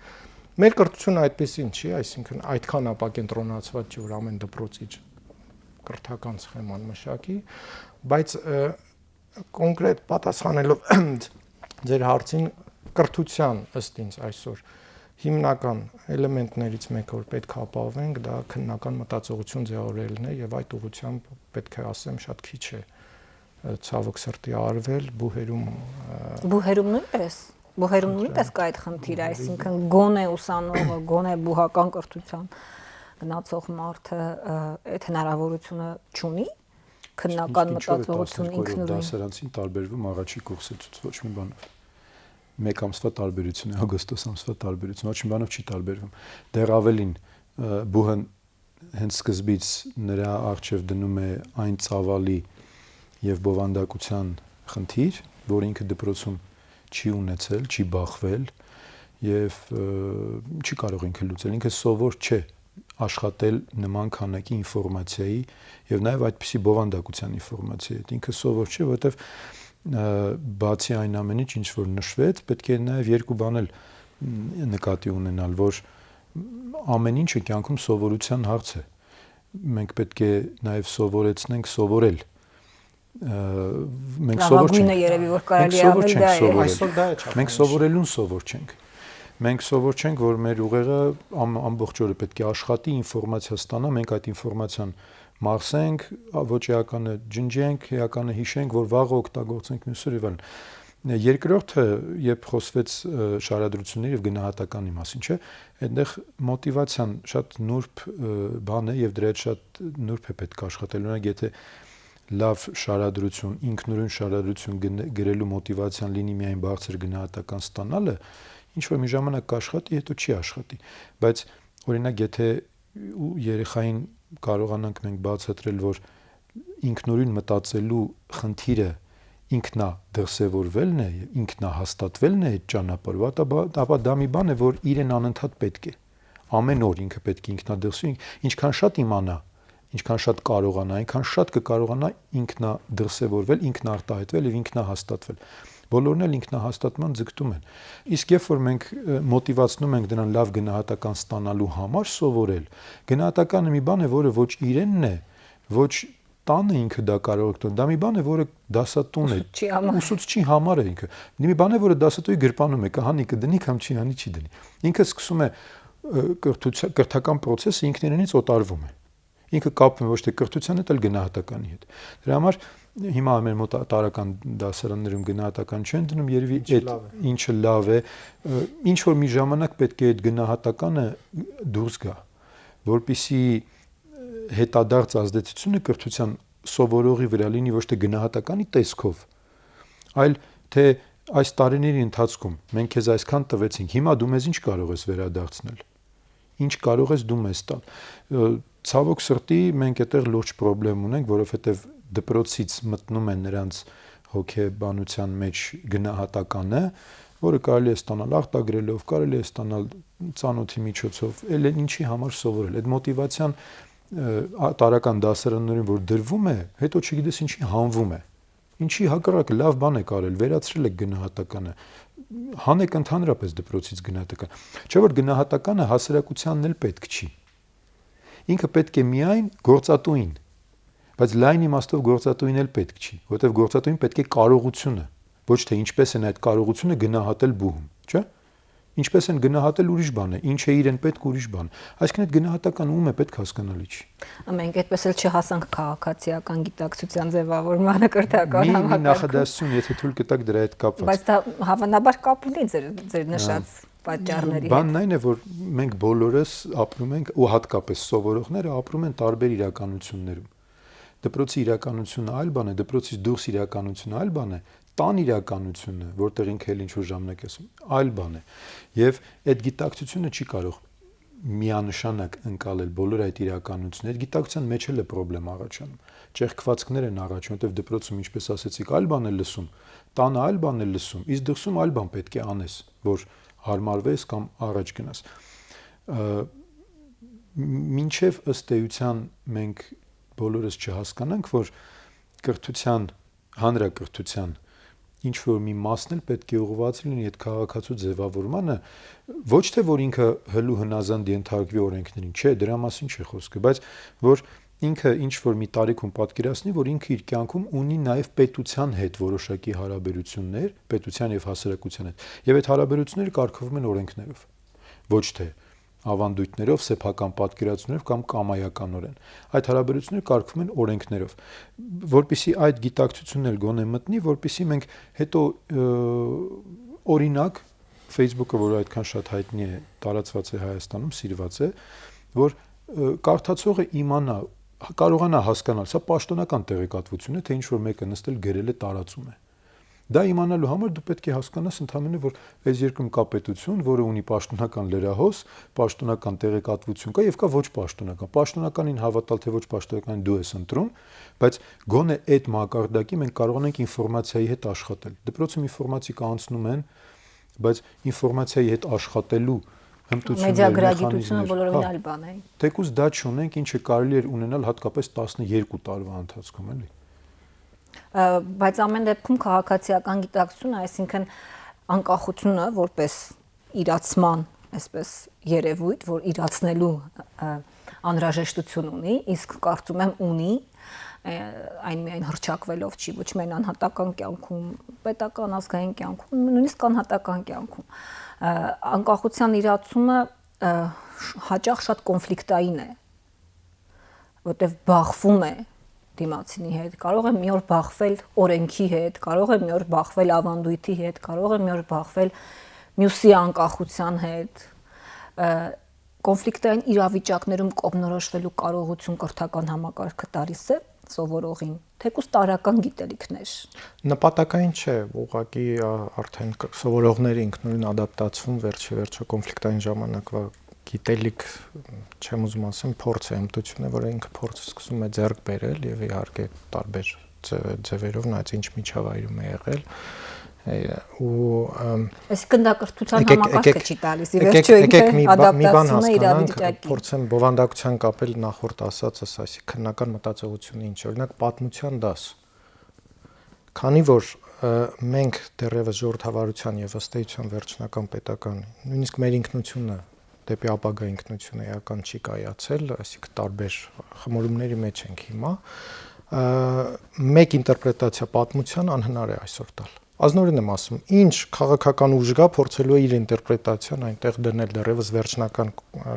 S2: Մեր կրթությունը այդպեսին չի, այսինքն այդքան ապակենտրոնացված չի, որ ամեն դպրոց իր կրթական սխեման մշակի, բայց կոնկրետ պատասխանելով ձեր հարցին, կրթության ըստ ինձ այսօր հիմնական էլեմենտներից մեկը, որ պետք է ապահովենք, դա քննական մտածողություն ձևավորելն է եւ այդ ուղղությամբ պետք է ասեմ շատ քիչ է ցավոք սրտի արվել բուհերում նույնպես կա այդ խնդիրը, այսինքն գոնե ուսանողը, գոնե բուհական կրթության գնացող մարդը այդ հնարավորությունը չունի։
S1: քննական մտածողություն ինքնուրույն
S3: դասարանցին տարբերվում առաջի կուրսից ոչ մի բանով։ Մեկ ամսվա տարբերություն է, օգոստոս ամսվա տարբերություն, ոչ մի բանով չի տարբերվում։ Դեռ ավելին բուհն հենց սկզբից նրա առջև դնում է այն ծավալի եւ բովանդակության խնդիր, որ ինքը դպրոցում չի ունեցել, չի բախվել եւ չի կարող ինքը լուծել, ինքը սովոր չէ աշխատել նման քանակի ինֆորմացիայի եւ նաեւ այդպիսի բովանդակության ինֆորմացիայի հետ, ինքը սովոր չէ, որովհետեւ բացի այն ամենից, ինչ որ նշվեց, պետք է նաեւ երկու բան էլ նկատի ունենալ, որ ամեն ինչը կյանքում սովորության հարց է։ Մենք պետք է նաեւ սովորեցնենք սովորել։ Մենք սովոր չենք։
S1: Երևի որ կարելի է անել դա է։
S2: Այսօր դա է չափ։
S3: Մենք սովորելուն սովոր չենք։ Մենք սովոր չենք, որ մեր ուղեղը ամբողջ օրը պետք է աշխատի, ինֆորմացիա ստանա, մենք այդ ինֆորմացիան մարսենք, ոչ էականը ջնջենք, էականը հիշենք, որ վաղը օգտագործենք մյուսը եւ այլն։ Երկրորդը, երբ խոսվեց շարադրությունների եւ գնահատականի մասին, չէ՞, այդտեղ մոտիվացիան շատ նուրբ բան է եւ դրա հետ շատ նուրբ է պետք աշխատել։ Օրինակ, եթե լավ շարադրություն, ինքնուրույն շարադրություն գրելու մոտիվացիան լինի միայն բարձր գնահատական ստանալը, ինչ որ մի ժամանակ կաշխատի, հետո չի աշխատի։ Բայց օրինակ, եթե երեխային կարողանանք մենք բացատրել, որ ինքնուրույն մտածելու խնդիրը ինքնա դրսևորվելն է, ինքնա հաստատվելն է այդ ճանապարհով, ապա դա մի բան է, որ իրեն անընդհատ պետք է։ Ամեն օր ինքը պետք է ինքնադրսի, ինչքան շատ իմանա, ինչքան շատ կարողանա, այնքան շատ կկարողանա ինքնա դրսևորվել, ինքնարտահայտվել եւ ինքնահաստատվել։ Բոլորն էլ ինքնահաստատման ձգտում են։ Իսկ երբ որ մենք մոտիվացնում ենք դրան լավ գնահատական ստանալու համար սովորել, գնահատականը մի բան է, որը ոչ իրենն է, ոչ տանը ինքը դա կարող է տոն, դա մի բան է, որը դասատուն է, ուսուցչի համար է ինքը։ Մի բան է, որը դասատուի գրպանում է, կհանի կդնի կամ չի հանի չի դնի։ Ինքը սկսում է կրթական process-ը ինքն իրենից օտարվում է։ Ինքը կապվում է ոչ թե կրթության հետ, այլ գնահատականի հետ։ Դրա համար հիմա մեր մոտ տարական դասարաններում գնահատական չեն դնում, երևի այդ ինչը լավ է, ինչ որ մի ժամանակ պետք է այդ գնահատականը դուրս գա, որպեսզի հետադարձ ազդեցությունը կրթության սովորողի վրա լինի ոչ թե գնահատականի տեսքով, այլ թե այս տարիների ընթացքում մենք քեզ այսքան տվեցինք, հիմա դու մեզ ինչ կարող ես վերադարձնել, ինչ կարող ես դու մեզ տալ։ Ցավոք սրտի մենք այդտեղ լուրջ խնդրեմ ունենք, որովհետև դպրոցից մտնում են նրանց հոգեբանության մեջ գնահատականը, որը կարելի է ստանալ արտագրելով, կարելի է ստանալ ծանոթի միջոցով, ել ինչի համար սովորել։ Այդ մոտիվացիան տարական դասարաններում որ դրվում է, հետո չգիտես ինչի հանվում է։ Ինչի հակառակը լավ բան է կարել, վերացրել է գնահատականը։ Հանեք ընդհանրապես դպրոցից գնահատական։ Չէ՞ որ գնահատականը հասարակությանն էլ պետք չի։ Ինքը պետք է միայն գործատուին, բայց լայն իմաստով գործատուին էլ պետք չի, որովհետև գործատուին պետք է կարողությունը, ոչ թե ինչպես են այդ կարողությունը գնահատել բուհում, չէ՞։ Ինչպես են գնահատել ուրիշ բան է, ինչ է իրեն պետք ուրիշ բան։ Այսինքն այդ գնահատական ում է պետք հասկանալի չի։
S1: Մենք այդպես էլ չհասանք քաղաքացիական գիտակցության ձևավորմանը կրթական
S3: համակարգում։ Մի նախադասություն, եթե թույլ կտաք դրա հետ կապված։
S1: Բայց դա հավանաբար կապ ունի ձեր նշած պատճառների հետ։
S3: Բանն այն է, որ մենք բոլորս ապրում ենք ու հատկապես սովորողները ապրում են տարբեր իրականություններում։ Դպրոցի իրականությունը այլ բան է, դպրոցից դուրս իրականությունը այլ բան է, տան իրականությունը, որտեղ ինքը էլ ինչ-որ ժամանակ է, այլ բան է։ Եվ այդ գիտակցությունը չի կարող միանշանակ ընկալել բոլոր այդ իրականությունները։ Այդ գիտակցության մեջ էլ է խնդրեմ առաջանում։ Ճեղքվածքներ են առաջանում, որտեղ դպրոցում, ինչպես ասեցիք, այլ բան է լսում, տանը այլ բան է լսում, իսկ դրսում այլ բան պետք է անես, որ հարմարվես կամ առաջ գնաս։ Մինչև ըստ էության մենք բոլորս չհասկանանք, որ կրթության, հանրակրթության ինչ որ մի մասն էլ պետք է ուղղված լինի այդ քաղաքացու ձևավորմանը, ոչ թե որ ինքը հլու հնազանդ ենթարկվի օրենքներին, չէ, դրա մասին չի խոսքը, բայց որ ինքը ինչ որ մի տարիքում պատկերացնի, որ ինքը իր կյանքում ունի նաև պետության հետ որոշակի հարաբերություններ, պետության եւ հասարակության հետ, եւ այդ հարաբերությունները կարգվում են օրենքներով, ոչ թե ավանդույթներով, սեփական պատկերացումներով կամ կամայականորեն։ Այդ հարաբերությունները կարգվում են օրենքներով, որpիսի այդ գիտակցությունն էլ գոնե մտնի, որpիսի մենք հետո օրինակ Facebook-ը, որը այդքան շատ հայտնի է, տարածված է Հայաստանում, սիրված է, որ կարդացողը իմանա կարողանա հասկանալ, սա պաշտոնական տեղեկատվություն է, թե ինչ որ մեկը նստել գրել է, տարածում է։ Դա իմանալու համար դու պետք է հասկանաս ընդհանրապես, որ այս երկրում կա պետություն, որը ունի պաշտոնական լրահոս, պաշտոնական տեղեկատվություն կա եւ կա ոչ պաշտոնական։ Պաշտոնականին հավատալ թե ոչ պաշտոնականին դու ես ընտրում, բայց գոնե այդ մակարդակի մենք կարողանանք ինֆորմացիայի հետ աշխատել։ Դպրոցում ինֆորմատիկա անցնում են, բայց ինֆորմացիայի հետ աշխատելու
S1: մեդիագրագիտությունը բոլորովին այլ բան է։
S3: Թեկուզ դա չունենք, ինչը կարելի էր ունենալ հատկապես 12 տարվա ընթացքում, էլի։
S1: Բայց ամեն դեպքում քաղաքացիական գիտակցությունը, այսինքն անկախությունը որպես իրացման, այսպես երևույթ, որ իրացնելու անհրաժեշտություն ունի, իսկ կարծում եմ ունի, այն միայն հռչակվելով չի, ոչ միայն անհատական կյանքում, պետական ազգային կյանքում, նույնիսկ անհատական կյանքում։ Անկախության իրացումը հաճախ շատ կոնֆլիկտային է, որտեղ բախվում է դիմացինի հետ, կարող է մի օր բախվել օրենքի հետ, կարող է մի օր բախվել ավանդույթի հետ, կարող է մի օր բախվել մյուսի անկախության հետ։ Կոնֆլիկտային իրավիճակներում կողմնորոշվելու կարողություն կրթական համակարգը տալիս է սովորողին, թեկուզ տարրական գիտելիքներ։
S2: Նպատակային չէ, ուղղակի արդեն սովորողները ինքնուրույն ադապտացվում վերջի կոնֆլիկտային ժամանակվա գիտելիք, չեմ ուզում ասեմ, փորձ է, հմտություն է, որը ինքը փորձ սկսում է ձեռք բերել եւ իհարկե տարբեր ձևերով նայած ինչ միջավայրում է եղել ու
S1: այսինքն դա կրթության համակարգը չի տալիս, ի վերջո ինքը ադապտացվում է իրավիճակին։
S2: Փորձեմ բովանդակության կապել նախորդ ասածս, այսինքն քննական մտածողությունը ինչ, օրինակ պատմության դաս։ Քանի որ մենք դեռևս ժողովրդավարության եւ ըստ էության վերջնական պետական, նույնիսկ մեր ինքնությունը դեպի ապագա ինքնություն էական չի կայացել, այսինքն տարբեր խմորումների մեջ ենք հիմա, մեկ ինտերպրետացիա պատմության անհնար է այսօր տալ։ Ազնորեն եմ ասում, ինչ քաղաքական ուժ կա փորձելու է իր ինտերպրետացիան այնտեղ դնել, դեռևս վերջնական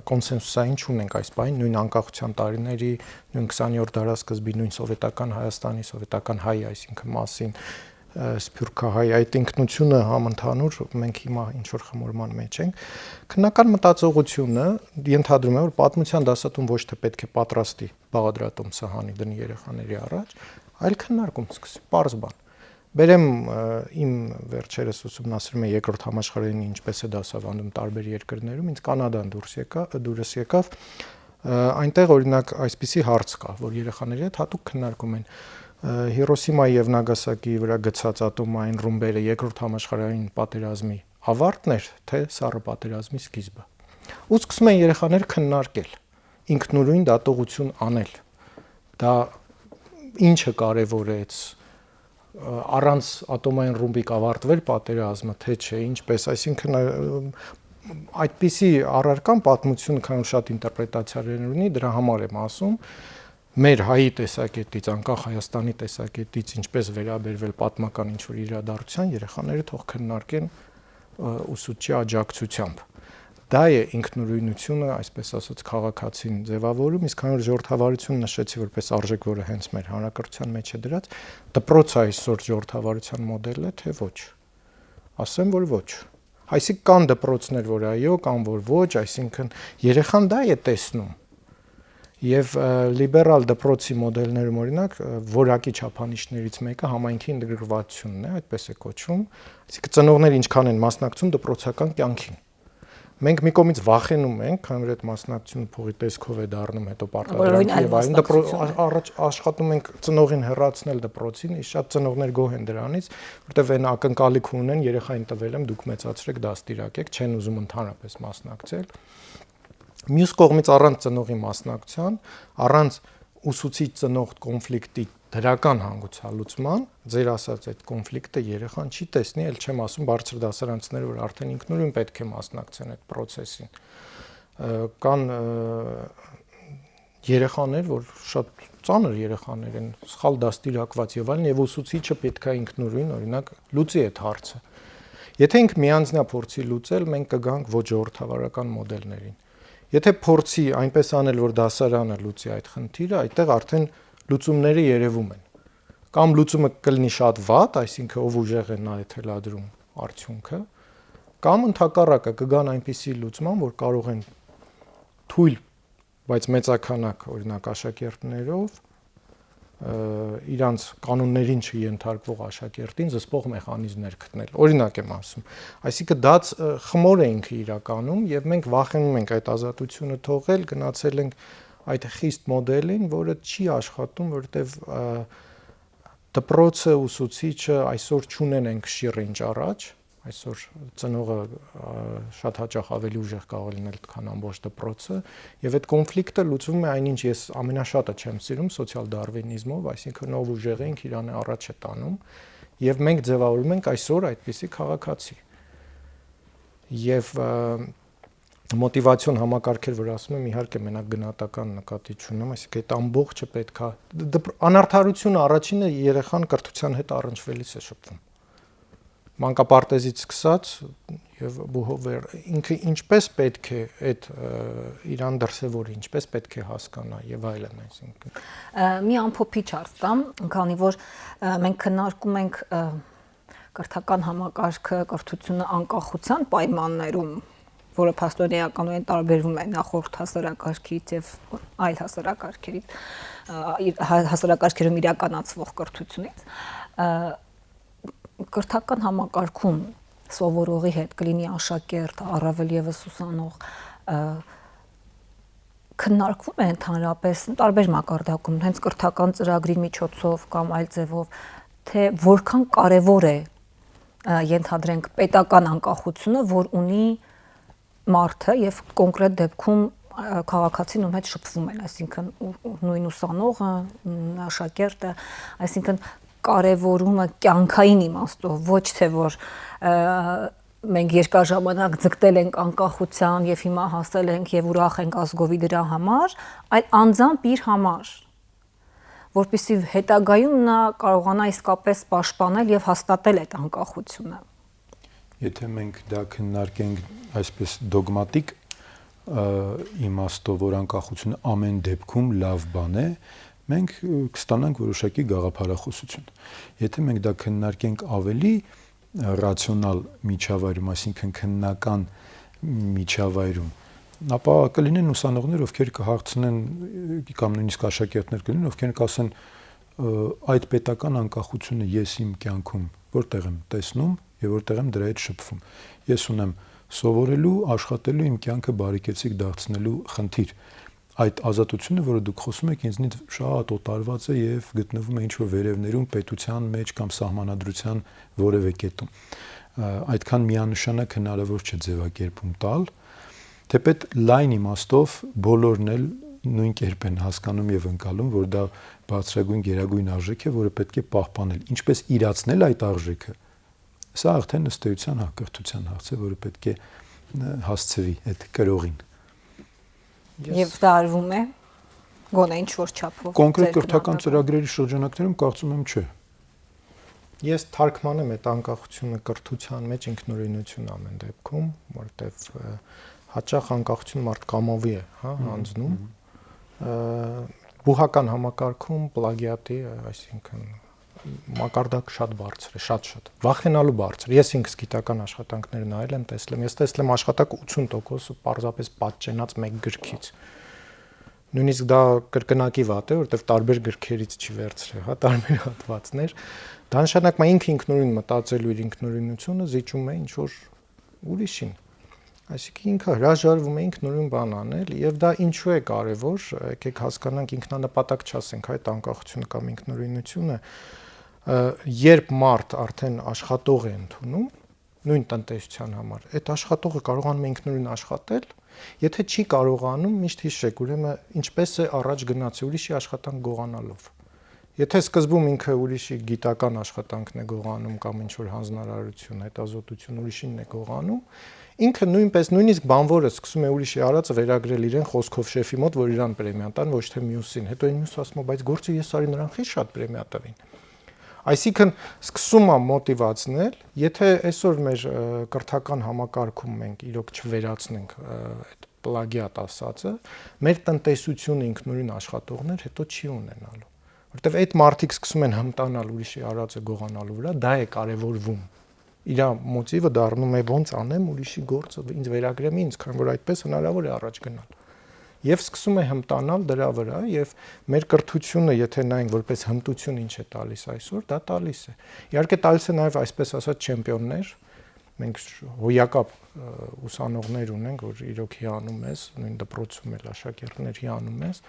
S2: կոնսենսուսային չունենք այս բանը, նույն անկախության տարիների, նույն 20-րդ դարաշրջանի, նույն սովետական Հայաստանի, սովետական հայ, այսինքն մասին սփյուռքահայ այդ ինքնությունը համընդհանուր մենք հիմա ինչ որ խմորման մեջ ենք։ Քննական մտածողությունը ենթադրում է, որ պատմության դասատուն ոչ թե պետք է պատրաստի բաղադրատոմ սահանի դնի երեխաների առաջ, այլ քննարկում սկսի, պարզ բան։ Բերեմ իմ վերջերս ուսումնասիրում եմ երկրորդ համաշխարհային ինչպես է դասավանդում տարբեր երկրներում, ինձ Կանադան դուրս եկավ, այնտեղ օրինակ այսպիսի հարց կա, որ երեխաների հետ հատուկ քննարկում են Հիրոսիմայի եւ Նագասակիի վրա գցած ատոմային ռումբերը երկրորդ համաշխարհային պատերազմի ավարտն էր, թե սառը պատերազմի սկիզբը։ Ու սկսում են երեխաներ քննարկել, ինքնուրույն դատողություն անել։ Դա ինչը կարևորեց առանց ատոմային ռումբի կավարտվել պատերազմը, թե չէ, ինչպես, այսինքն այդպիսի առարկան պատմությունը քան շատ ինտերպրետացիաներ ունի, դրա համար եմ ասում, մեր հայի տեսակետից, անկախ Հայաստանի տեսակետից ինչպես վերաբերվել պատմական ինչ-որ իրադարձության, երեխաները թող քննարկեն ուսուցչի աջակցությամբ։ Դա է ինքնուրույնությունը, այսպես ասած, քաղաքացին ձևավորում, իսկ քանի որ ժողովրդավարություն նշեցի որպես արժեք, որը հենց մեր հանրակրթության մեջ է դրած, դպրոցը այսօր ժողովրդավարության մոդելն է, թե ոչ։ Ասեմ, որ ոչ։ Այսինքն կան դպրոցներ, որ այո, կան որ ոչ, այսինքն երեխան դա է տեսնում։ Եվ լիբերալ դպրոցի մոդելներում օրինակ որակի չափանիշներից մեկը համայնքի ինտեգրվածությունն է, այդպես է կոչվում, այսինքն ծնողները ինչքան են մասնակցում դպրոցական կյանքին։ Մենք մի կողմից վախենում ենք, քանի որ այդ մասնակցությունը փողի տեսքով է դառնում, հետո պարտադրանքի եւ այլն, առաջ աշխատում ենք ծնողին հեռացնել դպրոցին, իսկ շատ ծնողներ գոհ են դրանից, որտեղ այն ակնկալիք ունեն, երեխային տվել եմ, դուք մեծացրեք, դաստիարակեք, չեն ուզում ընդհանրապես մասնակցել։ Մյուս կողմից առանց ծնողի մասնակցության, առանց ուսուցիչ ծնող կոնֆլիկտի դրական հանգուցալուծման, ձեր ասած այդ կոնֆլիկտը երեխան չի տեսնի, ել չեմ ասում բարձր դասարանցիները, որ արդեն ինքնուրույն պետք է մասնակցեն այդ process-ին։ Կան երեխաներ, որ շատ ծանր երեխաներ են, սխալ դաստիարակված եւ այլն, եւ ուսուցիչը պետք է ինքնուրույն, օրինակ, լուծի այդ հարցը։ Եթե ինք միանձնյա փորձի լուծել, մենք կգանք ոչ ժողովրդավարական մոդելներին։ Եթե փորձի այնպես անել, որ դասարանը լուծի այդ խնդիրը, այդտեղ արդեն լուծումները երևում են։ Կամ լուծումը կլինի շատ վատ, այսինքն ով ուժեղ է նա է թելադրում արդյունքը, կամ ընդհակառակը կգան այնպիսի լուծման, որ կարող են թույլ բայց մեծաքանակ օրինակ աշակերտներով իրանց կանոններին չենթարկվող աշակերտին զսպող մեխանիզմներ գտնել։ Օրինակ եմ ասում։ Այսինքն դա խմոր է ինքը իրականում եւ մենք վախենում ենք այդ ազատությունը թողել, գնացել ենք այդ խիստ մոդելին, որը չի աշխատում, որովհետեւ դպրոցը ուսուցիչը այսօր չունեն են քշիրը ինչ առաջ, այսօր ծնողը շատ հաճախ ավելի ուժեղ կարող լինել, քան ամբողջ դպրոցը, եւ այդ կոնֆլիկտը լուծվում է այնինչ ես ամենաշատը չեմ սիրում սոցիալ-դարվինիզմով, այսինքն ով ուժեղ է ինք իրան առաջ է տանում, եւ մենք ձևավորում ենք այսօր այդպիսի քաղաքացի։ Եվ մոտիվացիոն համակարգեր, որ ասում եմ, իհարկե մենակ գնահատական նկատի չունեմ, այսինքն այդ ամբողջը պետքա անարդարությունը առաջինը երեխան կրթության հետ առնչվելիս է շփվում։ Մանկապարտեզից սկսած եւ բուհովեր ինքը ինչպես պետք է այդ իրան դրսևորի, ինչպես պետք է հասկանա եւ այլն, այսինքն։
S1: Մի ամփոփիչ հարց տամ, քանի որ մենք քննարկում ենք կրթական համակարգը, կրթությունը անկախության պայմաններում, որը փաստորենականորեն տարբերվում է նախորդ հասարակարգից եւ այլ հասարակարգերից, հասարակարգերում իրականացվող կրթությունից, կրթական համակարգում սովորողի հետ կլինի աշակերտ, առավել եւս ուսանող, քննարկվում է ընդհանրապես տարբեր մակարդակում, հենց կրթական ծրագրի միջոցով կամ այլ ձևով, թե որքան կարեւոր է ենթադրենք պետական անկախությունը, որ ունի մարդը եւ կոնկրետ դեպքում քաղաքացին ում հետ շփվում են, այսինքն նույն ուսանողը, աշակերտը, այսինքն կարևորումը կյանքային իմաստով, ոչ թե որ մենք երկար ժամանակ ձգտել ենք անկախության եւ հիմա հասել ենք եւ ուրախ ենք ազգովի դրա համար, այլ անձամբ իր համար, որպեսզի հետագայում նա կարողանա իսկապես պաշտպանել եւ հաստատել այդ անկախությունը։
S3: Եթե մենք դա քննարկենք այսպես դոգմատիկ իմաստով, որ անկախությունը ամեն դեպքում լավ բան է, մենք կստանանք որոշակի գաղափարախոսություն։ Եթե մենք դա քննարկենք ավելի ռացիոնալ միջավայրում, այսինքն քննական միջավայրում, ապա կլինեն ուսանողներ, ովքեր կհարցնեն կամ նույնիսկ աշակերտներ կլինեն, ովքեր կասեն այդ պետական անկախությունը ես իմ կյանքում որտեղ եմ տեսնում եւ որտեղ եմ դրա հետ շփվում։ Ես ունեմ սովորելու, աշխատելու, իմ կյանքը բարեկեցիկ դարձնելու խնդիր։ Այդ ազատությունը, որը դուք խոսում եք, ինձնից շատ օտարված է եւ գտնվում է ինչ-որ վերևներում պետության մեջ կամ սահմանադրության որևէ կետում։ Այդքան միանշանակ հնարավոր չէ ձևակերպում տալ, թեպետ լայն իմաստով բոլորն էլ նույն կերպ են հասկանում եւ ընկալում, որ դա բարձրագույն գերագույն արժեք է, որը պետք է պահպանել։ Ինչպես իրացնել այդ արժեքը, սա արդեն ըստ էության կրթության հարց է, որը պետք է հասցվի այդ կրողին։
S1: Եվ դա արվում է գոնե ինչ որ չափով։
S3: Կոնկրետ կրթական ծրագրերի շրջանակներում կարծում եմ չէ։
S2: Ես թարգմանեմ այդ անկախությունը կրթության մեջ ինքնուրույնություն ամեն դեպքում, որովհետև հաճախ անկախություն մարդ կամովի է, հա, հանձնում։ Բուհական համակարգում պլագիատի, այսինքն մակարդակը շատ բարձր է, շատ վախենալու բարձր։ Ես ինքս գիտական աշխատանքներ նայել եմ, տեսել եմ, ես տեսել եմ աշխատակ 80% պարզապես պատճենած մեկ գրքից։ Նույնիսկ դա կրկնակի վատ է, որովհետև տարբեր գրքերից չի վերցրել, հա, տարբեր հատվածներ։ Դա նշանակում է ինքը ինքնուրույն մտածելու իր ինքնուրույնությունը զիջում է ինչ որ ուրիշին։ Այսինքն ինքը հրաժարվում է ինքնուրույն բան անել, եւ դա ինչու է կարեւոր, եկեք հասկանանք ինքնանպատակ չասենք այդ անկախությունը կամ ինքնուրույնությունը, երբ մարդ արդեն աշխատող է ընդունում նույն տնտեսության համար, այդ աշխատողը կարողանում է ինքնուրույն աշխատել, եթե չի կարողանում, միշտ հիշեք, ուրեմն ինչպես է առաջ գնացի ուրիշի աշխատանք գողանալով։ Եթե սկզբում ինքը ուրիշի գիտական աշխատանքն է գողանում կամ ինչ որ հանձնարարություն, հետազոտություն ուրիշինն է գողանում, ինքը նույնպես նույնիսկ բանվորը սկսում է ուրիշի արածը վերագրել իրեն խոսքով շեֆի մոտ, որ իրան պրեմիա տան, ոչ թե մյուսին։ Հետո այն մյուսը ասում է, բայց գործը ես արի նրան խիստ շատ պրեմիա տվին։ Այսինքն սկսում է մոտիվացնել, եթե այսօր մեր կրթական համակարգում մենք իրոք չվերացնենք այդ պլագիատ ասածը, մեր տնտեսությունը ինքնուրույն աշխատողներ հետո չի ունենալու։ Որտեվ այդ մարդիկ սկսում են հմտանալ ուրիշի արածը գողանալու վրա, դա է կարևորվում։ Իր մոտիվը դառնում է ոնց անեմ ուրիշի գործը ինձ վերագրեմ ինձ, քան որ այդպես հնարավոր է առաջ գնալ։ եւ սկսում է հմտանալ դրա վրա եւ մեր կրթությունը, եթե նայենք որպես հմտություն ինչ է տալիս այսօր, դա տալիս է։ Իհարկե տալիս է նաեւ այսպես ասած չեմպիոններ։ Մենք հոյակապ ուսանողներ ունենք, որ իրոք հիանում ես, նույն դպրոցում էլ աշակերտներ հիանում ես,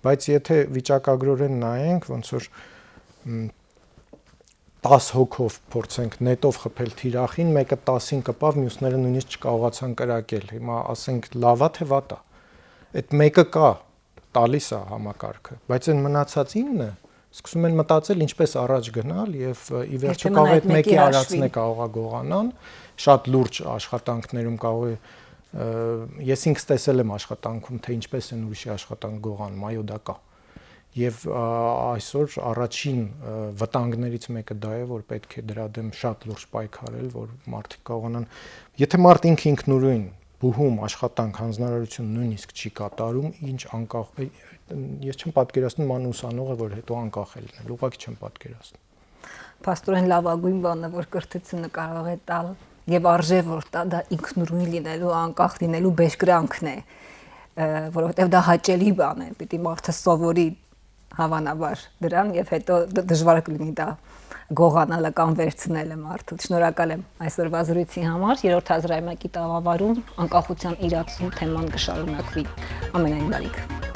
S2: բայց եթե վիճակագրորեն նայենք, ոնց որ 10 հոգով փորձենք նետով խփել թիրախին, մեկը 10-ին կպավ, մյուսները նույնիսկ չկարողացան կրակել։ Հիմա ասենք լավա թե վատա։ Այդ մեկը կա, տալիս է համակարգը, բայց այն մնացած 9-ը սկսում են մտածել ինչպես առաջ գնալ եւ ի վերջո կարող է այդ մեկի արածն է կարող գողանան, շատ լուրջ աշխատանքներում կարող է ես ինքս տեսել եմ աշխատանքում թե ինչպես են ուրիշի աշխատանք գողանում, այո դա կա։ Եվ այսօր առաջին վտանգներից մեկը դա է, որ պետք է դրա դեմ շատ լուրջ պայքարել, որ մարդիկ կարողանան, եթե մարդ ինքնուրույն բուհում աշխատանք հանձնարարություն նույնիսկ չի կատարում, ինչ անկախ ես չեմ պատկերացնում ման ուսանողը, որ հետո անկախ է լինել, ուղղակի չեմ պատկերացնում։
S1: Փաստորեն լավագույն բանը, որ կրթությունը կարող է տալ եւ արժե որ տա, դա ինքնուրույն լինելու, անկախ լինելու բերկրանքն է, որովհետեւ դա հաճելի բան է, պիտի մարդը սովորի հավանաբար դրան եւ հետո դժվար կլինի դա գողանալը կամ վերցնելը մարդու։ Շնորհակալ եմ այսօրվա զրույցի համար։ Երրորդ հանրայնմակի տաղավարում անկախության իրացում թեման կշարունակվի։ Ամենայն բարիք։